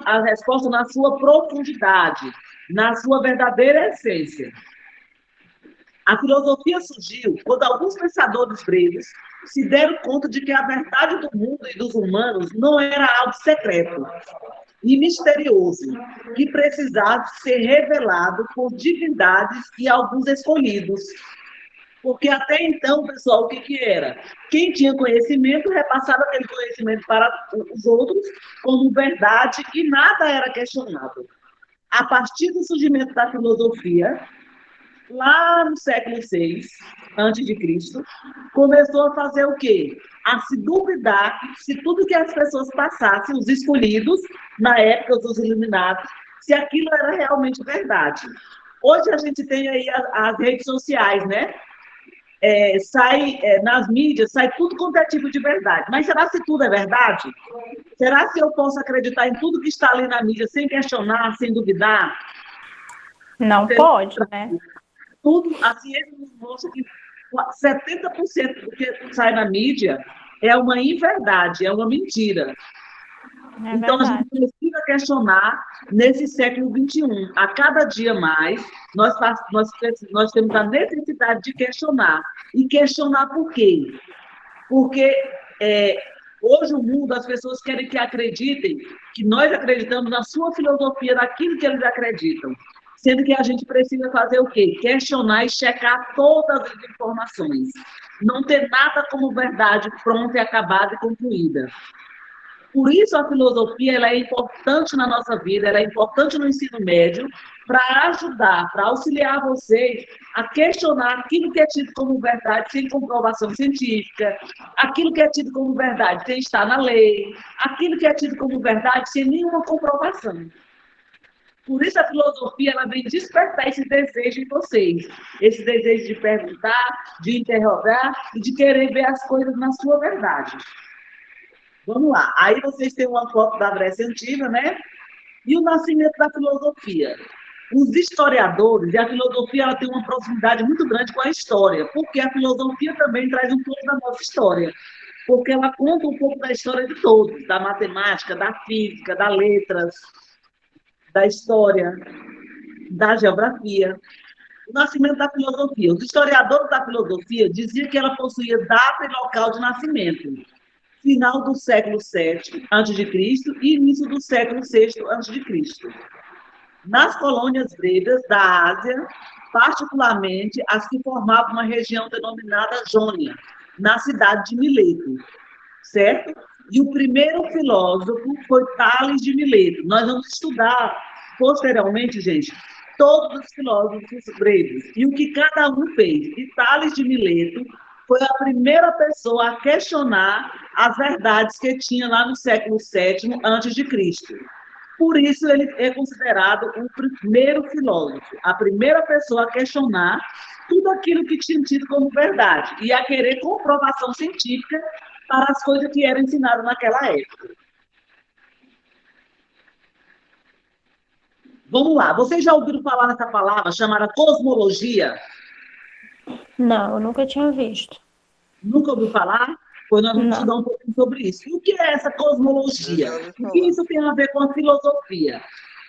a resposta na sua profundidade, na sua verdadeira essência. A filosofia surgiu quando alguns pensadores gregos se deram conta de que a verdade do mundo e dos humanos não era algo secreto e misterioso, que precisava ser revelado por divindades e alguns escolhidos. Porque até então, pessoal, o que era? Quem tinha conhecimento repassava aquele conhecimento para os outros como verdade e nada era questionado. A partir do surgimento da filosofia, lá no século VI, antes de Cristo, começou a fazer o quê? A se duvidar se tudo que as pessoas passassem, os escolhidos, na época dos iluminados, se aquilo era realmente verdade. Hoje a gente tem aí as redes sociais, né? Nas mídias, sai tudo quanto é tipo de verdade. Mas será se tudo é verdade? Será se eu posso acreditar em tudo que está ali na mídia sem questionar, sem duvidar? Não pode, né? Tudo, a ciência nos mostra que 70% do que sai na mídia é uma inverdade, é uma mentira. Então, a gente precisa questionar nesse século XXI. A cada dia mais, nós temos a necessidade de questionar. E questionar por quê? Porque hoje o mundo, as pessoas querem que acreditem, que nós acreditamos na sua filosofia, naquilo que eles acreditam. Sendo que a gente precisa fazer o quê? Questionar e checar todas as informações. Não ter nada como verdade pronta e acabada e concluída. Por isso, a filosofia ela é importante na nossa vida, ela é importante no ensino médio, para ajudar, para auxiliar vocês a questionar aquilo que é tido como verdade sem comprovação científica, aquilo que é tido como verdade sem estar na lei, aquilo que é tido como verdade sem nenhuma comprovação. Por isso, a filosofia ela vem despertar esse desejo em vocês, esse desejo de perguntar, de interrogar e de querer ver as coisas na sua verdade. Vamos lá. Aí vocês têm uma foto da Grécia Antiga, né? E o nascimento da filosofia. Os historiadores, e a filosofia ela tem uma proximidade muito grande com a história, porque a filosofia também traz um pouco da nossa história, porque ela conta um pouco da história de todos, da matemática, da física, das letras, da história, da geografia. O nascimento da filosofia. Os historiadores da filosofia diziam que ela possuía data e local de nascimento. Final do século VII a.C. e início do século VI a.C. Nas colônias gregas da Ásia, particularmente as que formavam uma região denominada Jônia, na cidade de Mileto, certo? E o primeiro filósofo foi Tales de Mileto. Nós vamos estudar posteriormente, gente, todos os filósofos gregos e o que cada um fez. E Tales de Mileto foi a primeira pessoa a questionar as verdades que tinha lá no século VII a.C. Por isso, ele é considerado o primeiro filósofo, a primeira pessoa a questionar tudo aquilo que tinha tido como verdade e a querer comprovação científica para as coisas que eram ensinadas naquela época. Vamos lá, vocês já ouviram falar nessa palavra chamada cosmologia? Não, eu nunca tinha visto. Nunca ouviu falar? Pois nós vamos estudar um pouquinho sobre isso. E o que é essa cosmologia? O que isso tem a ver com a filosofia?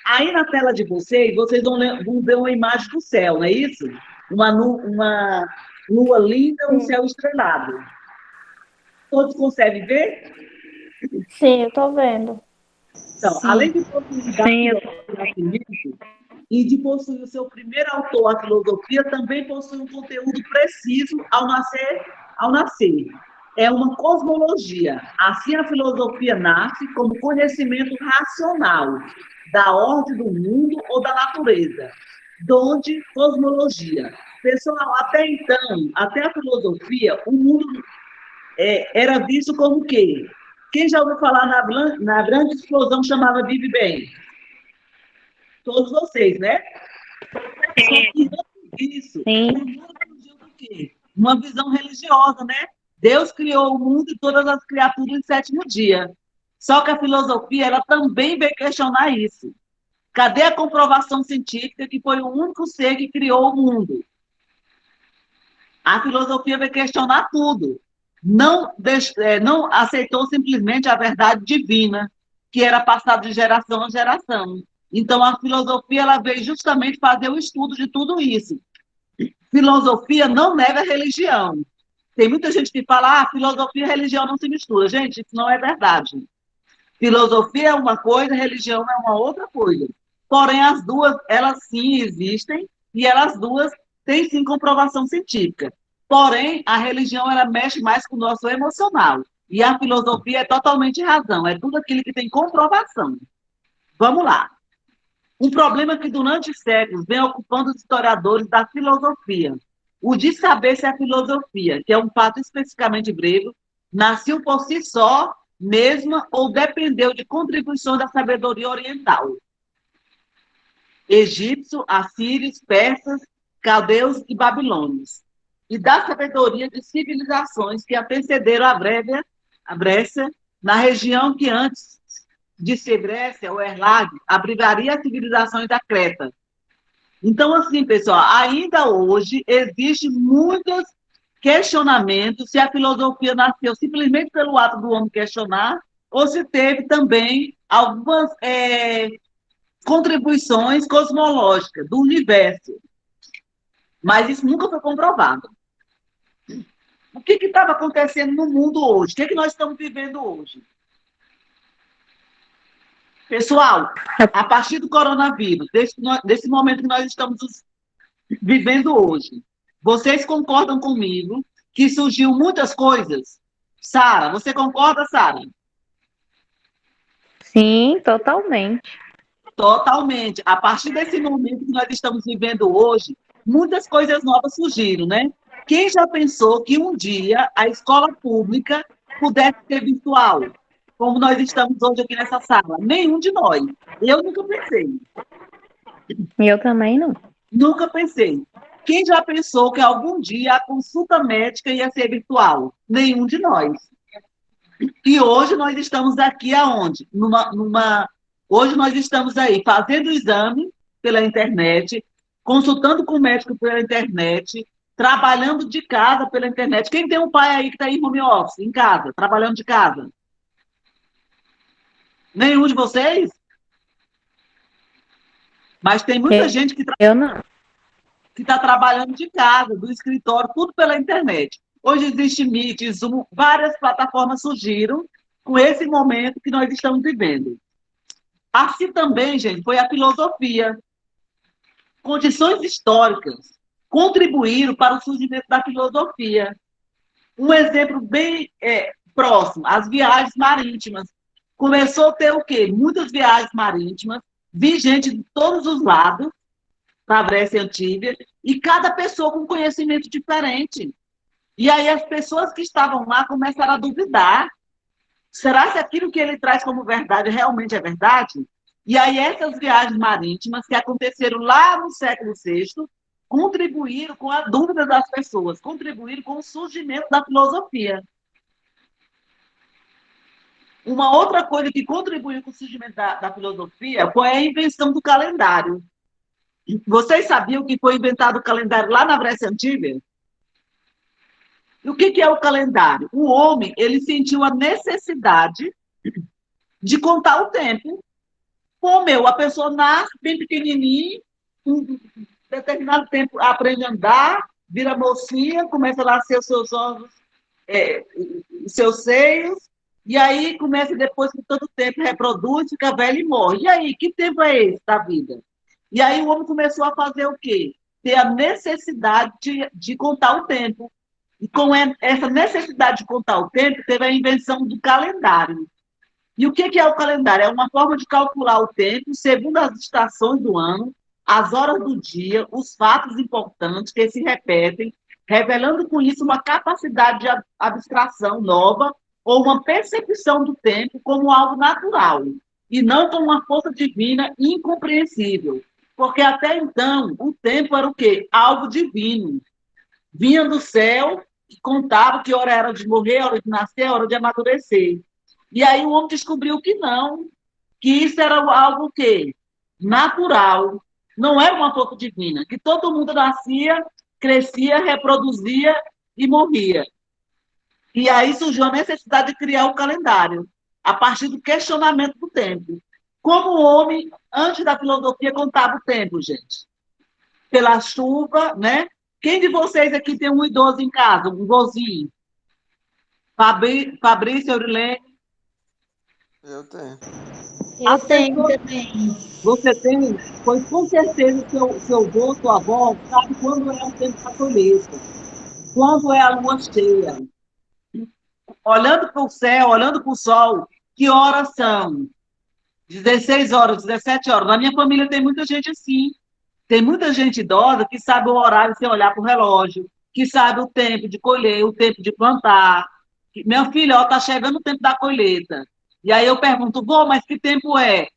Aí na tela de vocês vão ver uma imagem do céu, não é isso? Uma lua linda, um céu estrelado. Todos conseguem ver? Sim, eu estou vendo. Então, Sim. além de possuir nascimento e de possuir o seu primeiro autor, a filosofia, também possui um conteúdo preciso ao nascer ao nascer. É uma cosmologia. Assim, a filosofia nasce como conhecimento racional da ordem do mundo ou da natureza. Donde cosmologia. Pessoal, até então, até a filosofia, o mundo era visto como o quê? Quem já ouviu falar na grande explosão chamada Big Bang? Todos vocês, né? Só que antes disso, Sim. o mundo surgiu do quê? Uma visão religiosa, né? Deus criou o mundo e todas as criaturas no sétimo dia. Só que a filosofia, ela também veio questionar isso. Cadê a comprovação científica que foi o único ser que criou o mundo? A filosofia veio questionar tudo. Não aceitou simplesmente a verdade divina, que era passada de geração a geração. Então, a filosofia ela veio justamente fazer o estudo de tudo isso. Filosofia não nega religião. Tem muita gente que fala, filosofia e religião não se misturam. Gente, isso não é verdade. Filosofia é uma coisa, religião é uma outra coisa. Porém, as duas, elas sim existem e elas duas têm sim comprovação científica. Porém, a religião, ela mexe mais com o nosso emocional. E a filosofia é totalmente razão. É tudo aquilo que tem comprovação. Vamos lá. Um problema que durante séculos vem ocupando os historiadores da filosofia. O de saber se a filosofia, que é um fato especificamente grego, nasceu por si só, mesma, ou dependeu de contribuições da sabedoria oriental. Egípcios, assírios, persas, caldeus e babilônios. E da sabedoria de civilizações que antecederam a Grécia, na região que antes de ser Grécia, ou Erlag, abrigaria as civilizações da Creta. Então, assim, pessoal, ainda hoje existe muitos questionamentos se a filosofia nasceu simplesmente pelo ato do homem questionar, ou se teve também algumas contribuições cosmológicas do universo. Mas isso nunca foi comprovado. O que estava acontecendo no mundo hoje? O que nós estamos vivendo hoje? Pessoal, a partir do coronavírus, desse momento que nós estamos vivendo hoje, vocês concordam comigo que surgiu muitas coisas? Sara, você concorda, Sara? Sim, totalmente. Totalmente. A partir desse momento que nós estamos vivendo hoje, muitas coisas novas surgiram, né? Quem já pensou que um dia a escola pública pudesse ser virtual, como nós estamos hoje aqui nessa sala? Nenhum de nós. Eu nunca pensei. Eu também não. Nunca pensei. Quem já pensou que algum dia a consulta médica ia ser virtual? Nenhum de nós. E hoje nós estamos aqui aonde? Hoje nós estamos aí fazendo exame pela internet, consultando com o médico pela internet, trabalhando de casa pela internet. Quem tem um pai aí que está em home office, em casa, trabalhando de casa? Nenhum de vocês? Mas tem muita gente que Eu não. está trabalhando de casa, do escritório, tudo pela internet. Hoje existe Meet, Zoom, várias plataformas surgiram com esse momento que nós estamos vivendo. Assim também, gente, foi a filosofia. Condições históricas contribuíram para o surgimento da filosofia. Um exemplo bem próximo, as viagens marítimas. Começou a ter o quê? Muitas viagens marítimas, vi gente de todos os lados, para a Grécia Antiga, e cada pessoa com conhecimento diferente. E aí as pessoas que estavam lá começaram a duvidar. Será que aquilo que ele traz como verdade realmente é verdade? E aí essas viagens marítimas que aconteceram lá no século VI contribuíram com a dúvida das pessoas, contribuíram com o surgimento da filosofia. Uma outra coisa que contribuiu com o surgimento da filosofia foi a invenção do calendário. Vocês sabiam que foi inventado o calendário lá na Grécia Antiga? E o que é o calendário? O homem, ele sentiu a necessidade de contar o tempo. Pô, a pessoa nasce bem pequenininho, um determinado tempo aprende a andar, vira mocinha, começa a nascer os seus ovos, os seus seios, e aí começa depois, com todo tempo, reproduz, fica velho e morre. E aí, que tempo é esse da vida? E aí o homem começou a fazer o quê? Ter a necessidade de contar o tempo. E com essa necessidade de contar o tempo, teve a invenção do calendário. E o que é o calendário? É uma forma de calcular o tempo segundo as estações do ano, as horas do dia, os fatos importantes que se repetem, revelando com isso uma capacidade de abstração nova ou uma percepção do tempo como algo natural, e não como uma força divina incompreensível. Porque até então, o tempo era o quê? Algo divino. Vinha do céu e contava que hora era de morrer, hora de nascer, hora de amadurecer. E aí o homem descobriu que não, que isso era algo o quê? Natural. Não era uma força divina, que todo mundo nascia, crescia, reproduzia e morria. E aí surgiu a necessidade de criar o calendário, a partir do questionamento do tempo. Como o homem, antes da filosofia, contava o tempo, gente? Pela chuva, né? Quem de vocês aqui tem um idoso em casa, um vozinho? Fabrício, Eurilene? Eu tenho. Eu tenho também. Você tem? Pois com certeza seu avô, sua avó, sabe quando é o tempo da colheita, quando é a lua cheia. Olhando para o céu, olhando para o sol, que horas são? 16 horas, 17 horas. Na minha família tem muita gente assim. Tem muita gente idosa que sabe o horário sem olhar para o relógio, que sabe o tempo de colher, o tempo de plantar. Meu filho, está chegando o tempo da colheita. E aí eu pergunto, vô, mas que tempo é?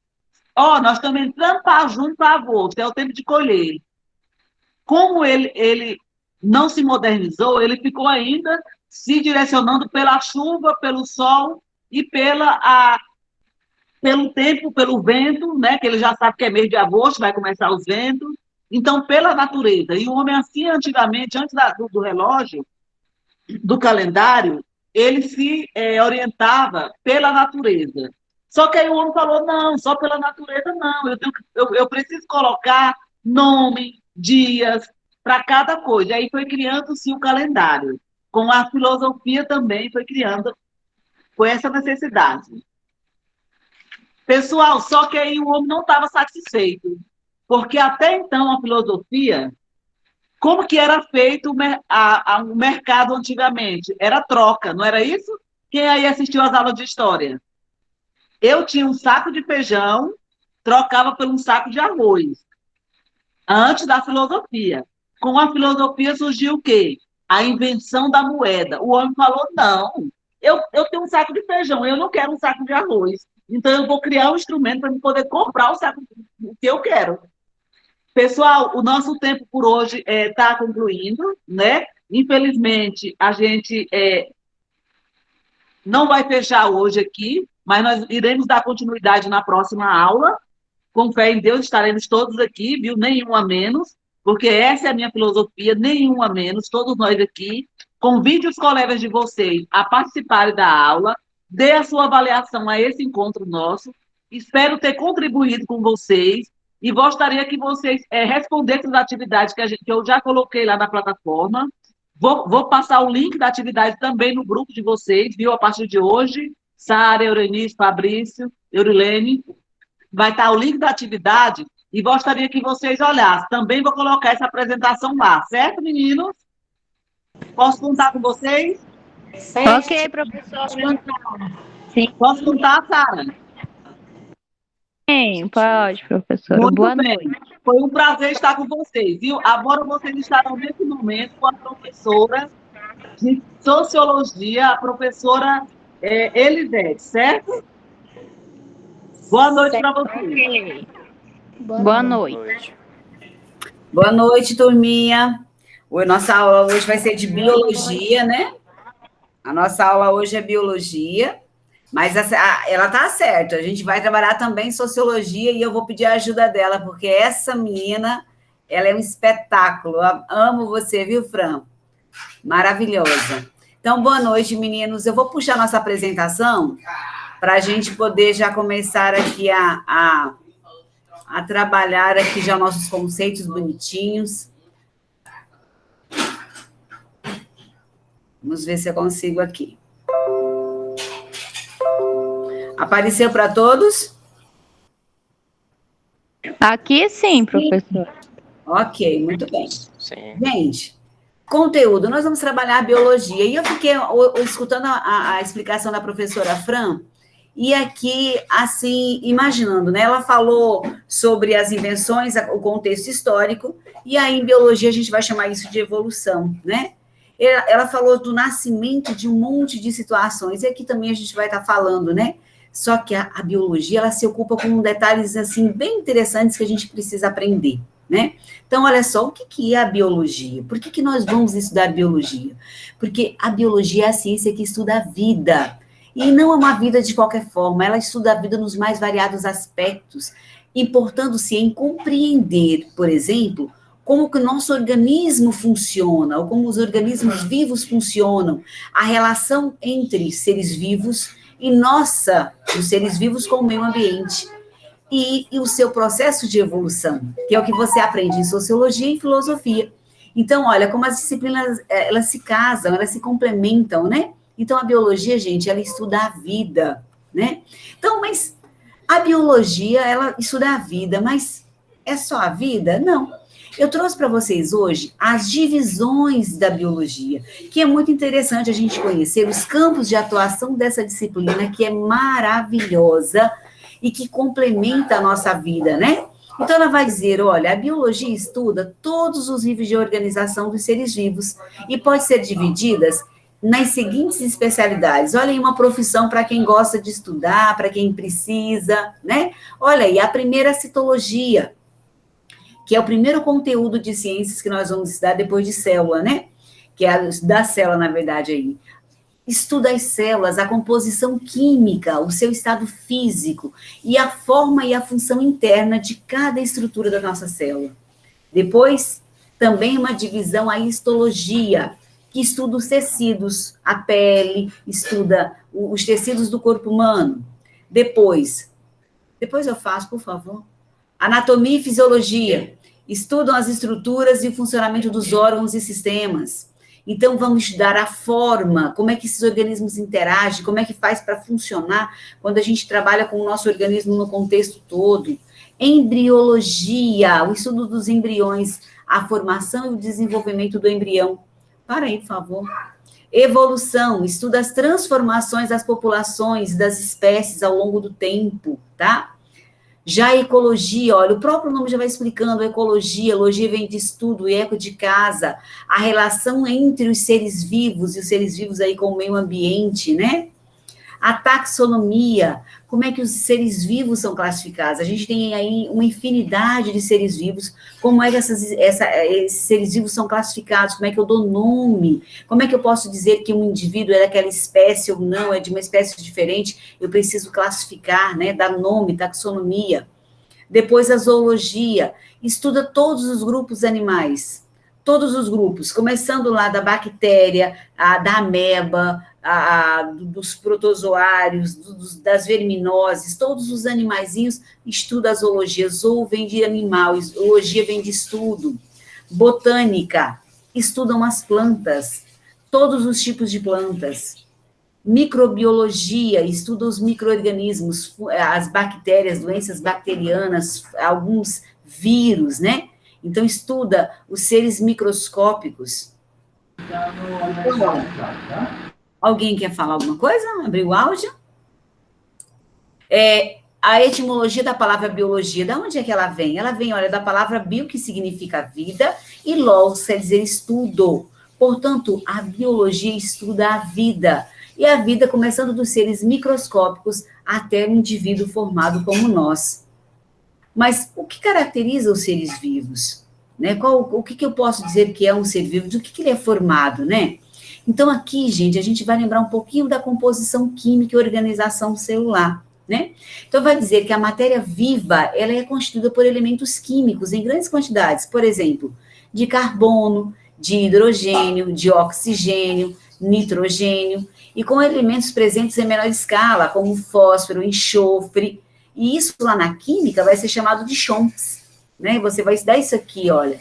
Nós estamos entrando para junho, para agosto, é o tempo de colher. Como ele não se modernizou, ele ficou ainda se direcionando pela chuva, pelo sol e pelo tempo, pelo vento, né? Que ele já sabe que é mês de agosto, vai começar os ventos. Então, pela natureza. E o homem, assim, antigamente, antes do relógio, do calendário, ele se orientava pela natureza. Só que aí o homem falou, não, só pela natureza não, eu preciso colocar nome, dias, para cada coisa. Aí foi criando-se o calendário. Com a filosofia também foi criando, foi essa necessidade. Pessoal, só que aí o homem não estava satisfeito, porque até então a filosofia, como que era feito o mercado antigamente? Era troca, não era isso? Quem aí assistiu às aulas de história? Eu tinha um saco de feijão, trocava por um saco de arroz, antes da filosofia. Com a filosofia surgiu o quê? A invenção da moeda. O homem falou, não, eu tenho um saco de feijão, eu não quero um saco de arroz. Então, eu vou criar um instrumento para poder comprar o saco que eu quero. Pessoal, o nosso tempo por hoje está concluindo, né? Infelizmente, a gente não vai fechar hoje aqui, mas nós iremos dar continuidade na próxima aula. Com fé em Deus, estaremos todos aqui, viu? Nenhum a menos, porque essa é a minha filosofia, nenhum a menos, todos nós aqui. Convide os colegas de vocês a participarem da aula, dê a sua avaliação a esse encontro nosso. Espero ter contribuído com vocês e gostaria que vocês respondessem as atividades que eu já coloquei lá na plataforma. Vou passar o link da atividade também no grupo de vocês, viu? A partir de hoje, Sara, Eurenice, Fabrício, Eurilene, vai estar o link da atividade e gostaria que vocês olhassem. Também vou colocar essa apresentação lá, certo, meninos? Posso contar com vocês? Certo? Ok, professor. Posso contar, Sara? Sim, pode, professora. Muito Boa bem. noite. Foi um prazer estar com vocês, viu? Agora vocês estarão nesse momento com a professora de Sociologia, a professora Elisete, certo? Boa noite para vocês. Ok. Boa noite. Boa noite, turminha. Nossa aula hoje vai ser de biologia, né? A nossa aula hoje é biologia, mas ela tá certa. A gente vai trabalhar também sociologia e eu vou pedir a ajuda dela, porque essa menina, ela é um espetáculo. Eu amo você, viu, Fran? Maravilhosa. Então, boa noite, meninos. Eu vou puxar nossa apresentação para a gente poder já começar aqui a trabalhar aqui já nossos conceitos bonitinhos. Vamos ver se eu consigo aqui. Apareceu para todos? Aqui sim, professor. Ok, muito bem. Sim. Gente, Conteúdo, nós vamos trabalhar a biologia. E eu fiquei escutando a explicação da professora Fran, e aqui, assim, imaginando, né? Ela falou sobre as invenções, o contexto histórico, e aí em biologia a gente vai chamar isso de evolução, né? Ela falou do nascimento de um monte de situações, e aqui também a gente vai estar falando, né? Só que a biologia, ela se ocupa com detalhes, assim, bem interessantes que a gente precisa aprender, né? Então, olha só, o que é a biologia? Por que nós vamos estudar biologia? Porque a biologia é a ciência que estuda a vida, e não é uma vida de qualquer forma, ela estuda a vida nos mais variados aspectos, importando-se em compreender, por exemplo, como que o nosso organismo funciona, ou como os organismos vivos funcionam, a relação entre seres vivos e os seres vivos com o meio ambiente, e o seu processo de evolução, que é o que você aprende em sociologia e em filosofia. Então, olha, como as disciplinas, elas se casam, elas se complementam, né? Então, a biologia, gente, ela estuda a vida, né? Então, mas a biologia, ela estuda a vida, mas é só a vida? Não. Eu trouxe para vocês hoje as divisões da biologia, que é muito interessante a gente conhecer os campos de atuação dessa disciplina, que é maravilhosa e que complementa a nossa vida, né? Então, ela vai dizer, olha, a biologia estuda todos os níveis de organização dos seres vivos e pode ser divididas nas seguintes especialidades. Olha aí, uma profissão para quem gosta de estudar, para quem precisa, né? Olha aí, a primeira é a citologia, que é o primeiro conteúdo de ciências que nós vamos estudar depois de célula, né? Que é a da célula, na verdade, aí. Estuda as células, a composição química, o seu estado físico e a forma e a função interna de cada estrutura da nossa célula. Depois, também uma divisão, a histologia, que estuda os tecidos, a pele, estuda os tecidos do corpo humano. Depois eu faço, por favor. Anatomia e fisiologia, estudam as estruturas e o funcionamento dos órgãos e sistemas. Então, vamos estudar a forma, como é que esses organismos interagem, como é que faz para funcionar quando a gente trabalha com o nosso organismo no contexto todo. Embriologia, o estudo dos embriões, a formação e o desenvolvimento do embrião. Para aí, por favor. Evolução, estuda as transformações das populações, das espécies ao longo do tempo, tá? Já a ecologia, olha, o próprio nome já vai explicando, ecologia vem de estudo, eco de casa, a relação entre os seres vivos e os seres vivos aí com o meio ambiente, né? A taxonomia, como é que os seres vivos são classificados? A gente tem aí uma infinidade de seres vivos, como é que esses seres vivos são classificados, como é que eu dou nome, como é que eu posso dizer que um indivíduo é daquela espécie ou não, é de uma espécie diferente, eu preciso classificar, né, dar nome, taxonomia. Depois a zoologia, estuda todos os grupos animais, todos os grupos, começando lá da bactéria, da ameba, dos protozoários, das verminoses, todos os animaizinhos, estuda a zoologia. Zoo vem de animal, zoologia vem de estudo. Botânica, estudam as plantas, todos os tipos de plantas. Microbiologia, estuda os micro-organismos, as bactérias, doenças bacterianas, alguns vírus, né? Então, estuda os seres microscópicos. Alguém quer falar alguma coisa? Abrir o áudio? A etimologia da palavra biologia, da onde é que ela vem? Ela vem, olha, da palavra bio, que significa vida, e logos quer dizer estudo. Portanto, a biologia estuda a vida. E a vida começando dos seres microscópicos até o indivíduo formado como nós. Mas o que caracteriza os seres vivos? Né? O que eu posso dizer que é um ser vivo? Do que ele é formado, né? Então, aqui, gente, a gente vai lembrar um pouquinho da composição química e organização celular, né? Então, vai dizer que a matéria viva, ela é constituída por elementos químicos em grandes quantidades, por exemplo, de carbono, de hidrogênio, de oxigênio, nitrogênio, e com elementos presentes em menor escala, como fósforo, enxofre, e isso lá na química vai ser chamado de chomps, né? Você vai estudar isso aqui, olha.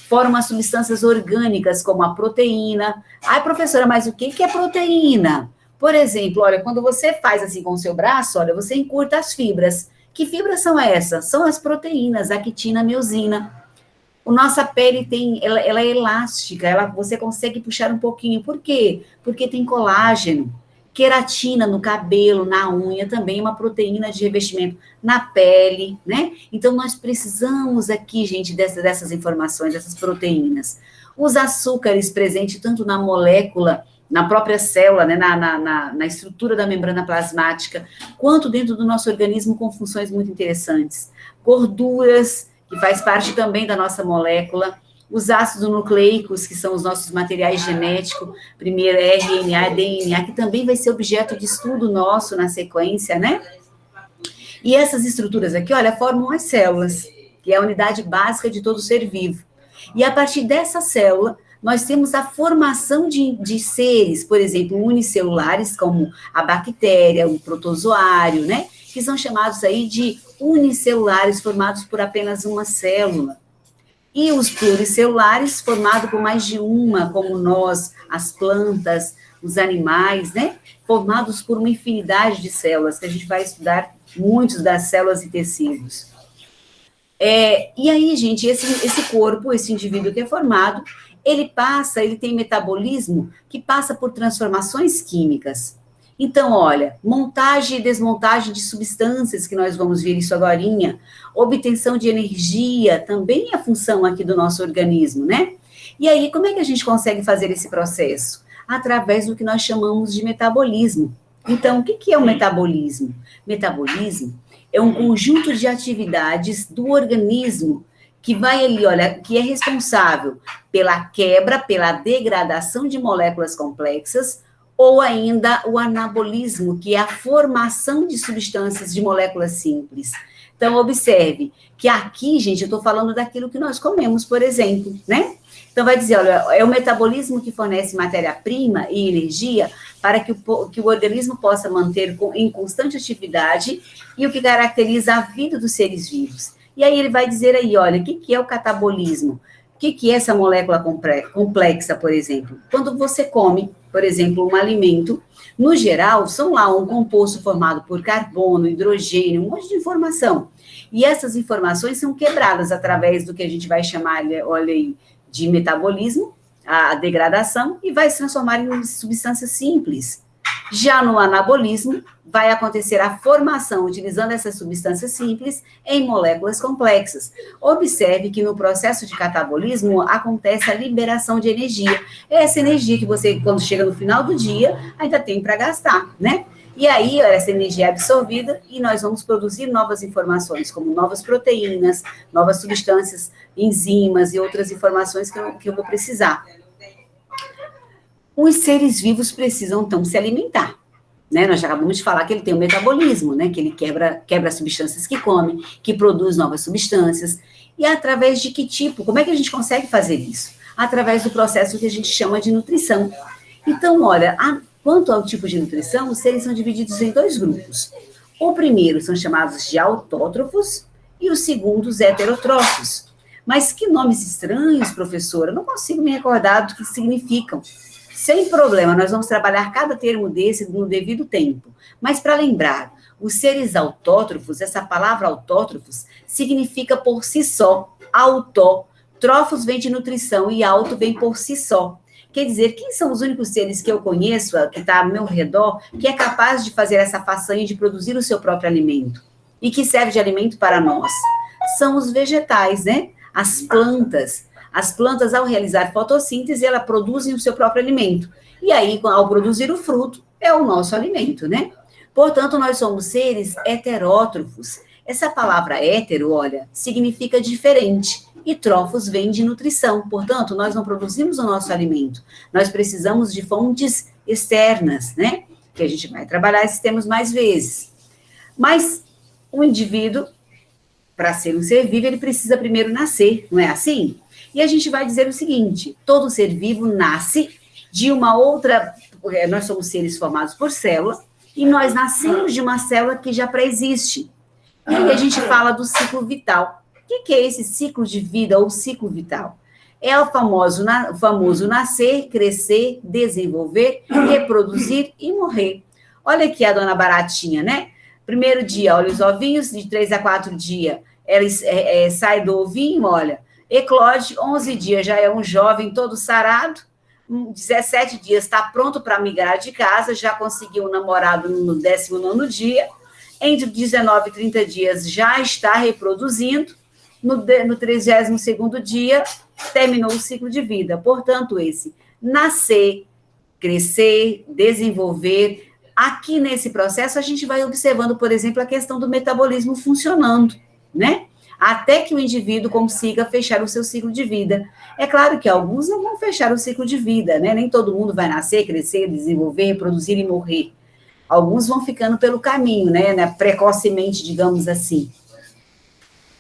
Formam substâncias orgânicas, como a proteína. Ai, professora, mas o que é proteína? Por exemplo, olha, quando você faz assim com o seu braço, olha, você encurta as fibras. Que fibras são essas? São as proteínas, a quitina, a miosina. A nossa pele ela é elástica, você consegue puxar um pouquinho. Por quê? Porque tem colágeno, queratina no cabelo, na unha, também uma proteína de revestimento na pele, né? Então, nós precisamos aqui, gente, dessas informações, dessas proteínas. Os açúcares presentes tanto na molécula, na própria célula, né, na estrutura da membrana plasmática, quanto dentro do nosso organismo com funções muito interessantes. Gorduras, que faz parte também da nossa molécula, os ácidos nucleicos, que são os nossos materiais genéticos, primeiro RNA, DNA, que também vai ser objeto de estudo nosso na sequência, né? E essas estruturas aqui, olha, formam as células, que é a unidade básica de todo ser vivo. E a partir dessa célula, nós temos a formação de seres, por exemplo, unicelulares, como a bactéria, o protozoário, né? Que são chamados aí de unicelulares, formados por apenas uma célula. E os pluricelulares, formados por mais de uma, como nós, as plantas, os animais, né? Formados por uma infinidade de células, que a gente vai estudar muitos das células e tecidos. E aí, gente, esse corpo, esse indivíduo que é formado, ele tem metabolismo que passa por transformações químicas. Então, olha, montagem e desmontagem de substâncias, que nós vamos ver isso agorinha, obtenção de energia, também é a função aqui do nosso organismo, né? E aí, como é que a gente consegue fazer esse processo? Através do que nós chamamos de metabolismo. Então, o que é o metabolismo? Metabolismo é um conjunto de atividades do organismo que vai ali, olha, que é responsável pela quebra, pela degradação de moléculas complexas, ou ainda o anabolismo, que é a formação de substâncias de moléculas simples. Então, observe que aqui, gente, eu estou falando daquilo que nós comemos, por exemplo, né? Então, vai dizer, olha, é o metabolismo que fornece matéria-prima e energia para que o organismo possa manter em constante atividade e o que caracteriza a vida dos seres vivos. E aí ele vai dizer aí, olha, o que é o catabolismo? O que é essa molécula complexa, por exemplo? Quando você come, por exemplo, um alimento, no geral, são lá um composto formado por carbono, hidrogênio, um monte de informação. E essas informações são quebradas através do que a gente vai chamar, olha aí, de metabolismo, a degradação, e vai se transformar em substâncias simples. Já no anabolismo, vai acontecer a formação, utilizando essas substâncias simples, em moléculas complexas. Observe que no processo de catabolismo acontece a liberação de energia. É essa energia que você, quando chega no final do dia, ainda tem para gastar, né? E aí, essa energia é absorvida e nós vamos produzir novas informações, como novas proteínas, novas substâncias, enzimas e outras informações que eu vou precisar. Os seres vivos precisam, então, se alimentar, né? Nós já acabamos de falar que ele tem o metabolismo, né? Que ele quebra as substâncias que come, que produz novas substâncias. E através de que tipo? Como é que a gente consegue fazer isso? Através do processo que a gente chama de nutrição. Então, olha, quanto ao tipo de nutrição, os seres são divididos em dois grupos. O primeiro são chamados de autótrofos e os segundos heterotrófos. Mas que nomes estranhos, professora, eu não consigo me recordar do que significam. Sem problema, nós vamos trabalhar cada termo desse no devido tempo. Mas para lembrar, os seres autótrofos, essa palavra autótrofos, significa por si só, autó. Trófos vem de nutrição e auto vem por si só. Quer dizer, quem são os únicos seres que eu conheço, que está ao meu redor, que é capaz de fazer essa façanha de produzir o seu próprio alimento? E que serve de alimento para nós? São os vegetais, né? As plantas. As plantas, ao realizar fotossíntese, elas produzem o seu próprio alimento. E aí, ao produzir o fruto, é o nosso alimento, né? Portanto, nós somos seres heterótrofos. Essa palavra hétero, olha, significa diferente. E trófos vem de nutrição. Portanto, nós não produzimos o nosso alimento. Nós precisamos de fontes externas, né? Que a gente vai trabalhar esses termos mais vezes. Mas o indivíduo, para ser um ser vivo, ele precisa primeiro nascer, não é assim? E a gente vai dizer o seguinte, todo ser vivo nasce de uma outra, nós somos seres formados por célula, e nós nascemos de uma célula que já pré-existe. E aí a gente fala do ciclo vital. O que é esse ciclo de vida ou ciclo vital? É o famoso nascer, crescer, desenvolver, reproduzir e morrer. Olha aqui a dona Baratinha, né? Primeiro dia, olha os ovinhos, de 3 a 4 dias, ela sai do ovinho, olha, Eclode, 11 dias já é um jovem todo sarado, 17 dias está pronto para migrar de casa, já conseguiu um namorado no 19º dia, entre 19 e 30 dias já está reproduzindo, no 32º dia terminou o ciclo de vida. Portanto, esse nascer, crescer, desenvolver. Aqui nesse processo, a gente vai observando, por exemplo, a questão do metabolismo funcionando, né? Até que o indivíduo consiga fechar o seu ciclo de vida. É claro que alguns não vão fechar o ciclo de vida, né? Nem todo mundo vai nascer, crescer, desenvolver, reproduzir e morrer. Alguns vão ficando pelo caminho, né? Precocemente, digamos assim.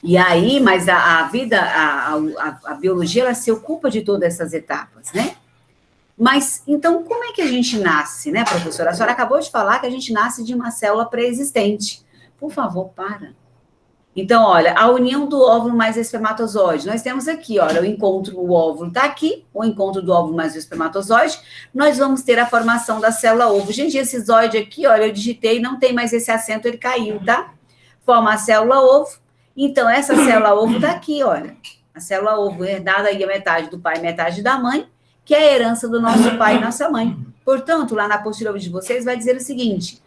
E aí, mas a vida, a biologia, ela se ocupa de todas essas etapas, né? Mas, então, como é que a gente nasce, né, professora? A senhora acabou de falar que a gente nasce de uma célula pré-existente. Por favor, para. Então, olha, a união do óvulo mais o espermatozoide. Nós temos aqui, olha, o óvulo está aqui, o encontro do óvulo mais o espermatozoide. Nós vamos ter a formação da célula ovo. Gente, esse zoide aqui, olha, eu digitei, não tem mais esse acento, ele caiu, tá? Forma a célula ovo. Então, essa célula ovo está aqui, olha. A célula ovo herdada aí a metade do pai e metade da mãe, que é a herança do nosso pai e nossa mãe. Portanto, lá na apostila de vocês vai dizer o seguinte: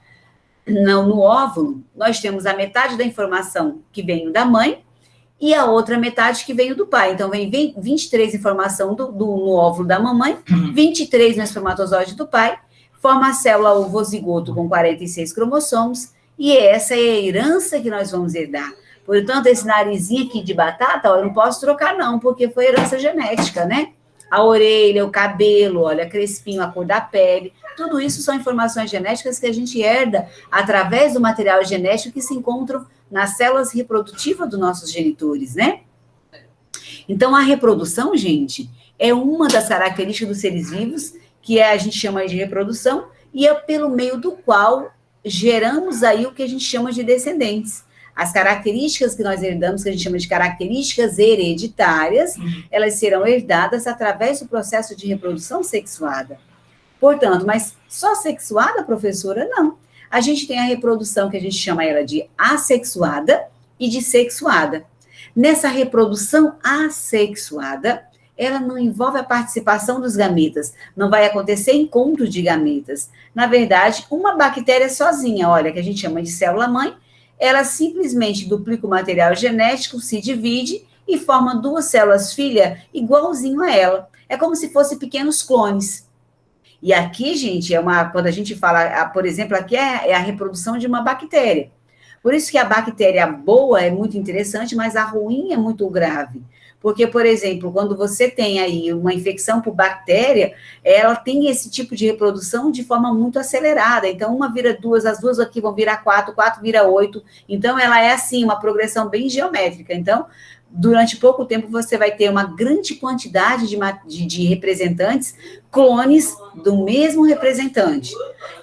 no óvulo, nós temos a metade da informação que veio da mãe e a outra metade que veio do pai. Então, vem 23 informação no óvulo da mamãe, 23 no espermatozoide do pai, forma a célula ovozigoto com 46 cromossomos, e essa é a herança que nós vamos herdar. Portanto, esse narizinho aqui de batata, ó, eu não posso trocar não, porque foi herança genética, né? A orelha, o cabelo, olha, crespinho, a cor da pele, tudo isso são informações genéticas que a gente herda através do material genético que se encontram nas células reprodutivas dos nossos genitores, né? Então, a reprodução, gente, é uma das características dos seres vivos, que a gente chama de reprodução, e é pelo meio do qual geramos aí o que a gente chama de descendentes. As características que nós herdamos, que a gente chama de características hereditárias, elas serão herdadas através do processo de reprodução sexuada. Portanto, mas só sexuada, professora? Não. A gente tem a reprodução que a gente chama ela de assexuada e de sexuada. Nessa reprodução assexuada, ela não envolve a participação dos gametas, não vai acontecer encontro de gametas. Na verdade, uma bactéria sozinha, olha, que a gente chama de célula-mãe, ela simplesmente duplica o material genético, se divide e forma duas células-filha igualzinho a ela. É como se fossem pequenos clones. E aqui, gente, quando a gente fala, por exemplo, aqui é a reprodução de uma bactéria. Por isso que a bactéria boa é muito interessante, mas a ruim é muito grave. Porque, por exemplo, quando você tem aí uma infecção por bactéria, ela tem esse tipo de reprodução de forma muito acelerada. Então, uma vira duas, as duas aqui vão virar 4, 4 vira 8. Então, ela é assim, uma progressão bem geométrica. Então, durante pouco tempo, você vai ter uma grande quantidade de representantes, clones do mesmo representante.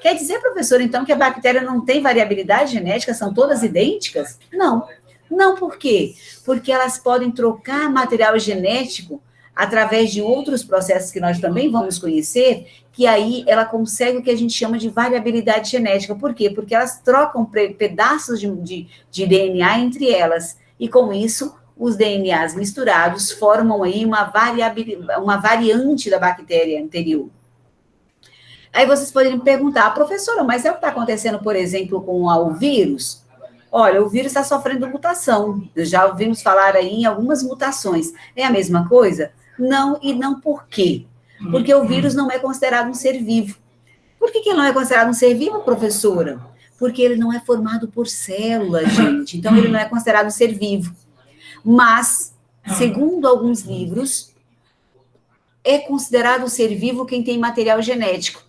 Quer dizer, professor, então, que a bactéria não tem variabilidade genética, são todas idênticas? Não. Não, por quê? Porque elas podem trocar material genético através de outros processos que nós também vamos conhecer, que aí ela consegue o que a gente chama de variabilidade genética. Por quê? Porque elas trocam pedaços de DNA entre elas. E com isso, os DNAs misturados formam aí uma variante da bactéria anterior. Aí vocês poderiam perguntar, professora, mas é o que está acontecendo, por exemplo, com o vírus? Olha, o vírus está sofrendo mutação. Já ouvimos falar aí em algumas mutações. É a mesma coisa? Não, e não por quê? Porque o vírus não é considerado um ser vivo. Por que ele não é considerado um ser vivo, professora? Porque ele não é formado por células, gente. Então, ele não é considerado um ser vivo. Mas, segundo alguns livros, é considerado um ser vivo quem tem material genético,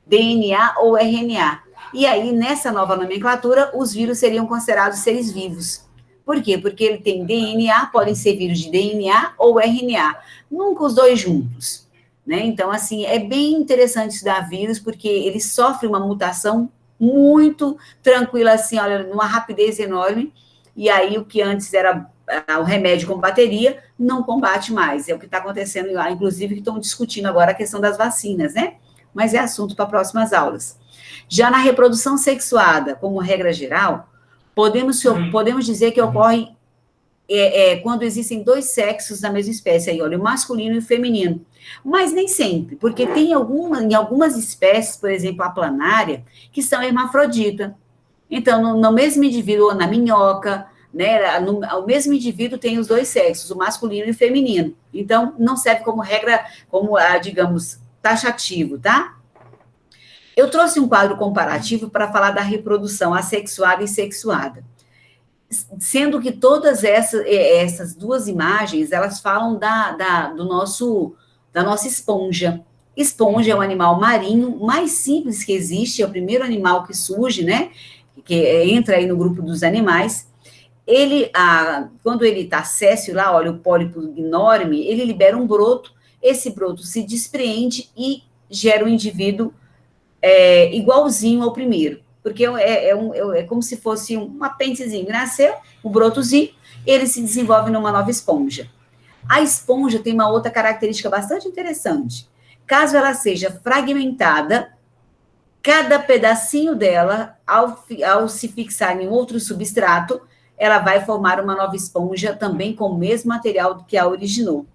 DNA ou RNA. E aí, nessa nova nomenclatura, os vírus seriam considerados seres vivos. Por quê? Porque ele tem DNA, podem ser vírus de DNA ou RNA. Nunca os dois juntos. Né? Então, assim, é bem interessante estudar vírus, porque ele sofre uma mutação muito tranquila, assim, olha, numa rapidez enorme. E aí, o que antes era o remédio combateria, não combate mais. É o que está acontecendo lá, inclusive, que estão discutindo agora a questão das vacinas, né? Mas é assunto para próximas aulas. Já na reprodução sexuada, como regra geral, podemos dizer que ocorre quando existem dois sexos da mesma espécie, aí, olha, o masculino e o feminino. Mas nem sempre, porque tem em algumas espécies, por exemplo, a planária, que são hermafrodita. Então, no mesmo indivíduo, ou na minhoca, né, o mesmo indivíduo tem os dois sexos, o masculino e o feminino. Então, não serve como regra, digamos, taxativo, tá? Eu trouxe um quadro comparativo para falar da reprodução assexuada e sexuada. Sendo que todas essas duas imagens, elas falam da nossa esponja. Esponja é um animal marinho mais simples que existe, é o primeiro animal que surge, né? Que entra aí no grupo dos animais. Quando ele está céssio lá, olha, o pólipo enorme, ele libera um broto, esse broto se despreende e gera um indivíduo igualzinho ao primeiro, porque é como se fosse um apêndicezinho, nasceu, o brotozinho, ele se desenvolve numa nova esponja. A esponja tem uma outra característica bastante interessante. Caso ela seja fragmentada, cada pedacinho dela, ao se fixar em outro substrato, ela vai formar uma nova esponja também com o mesmo material que a originou.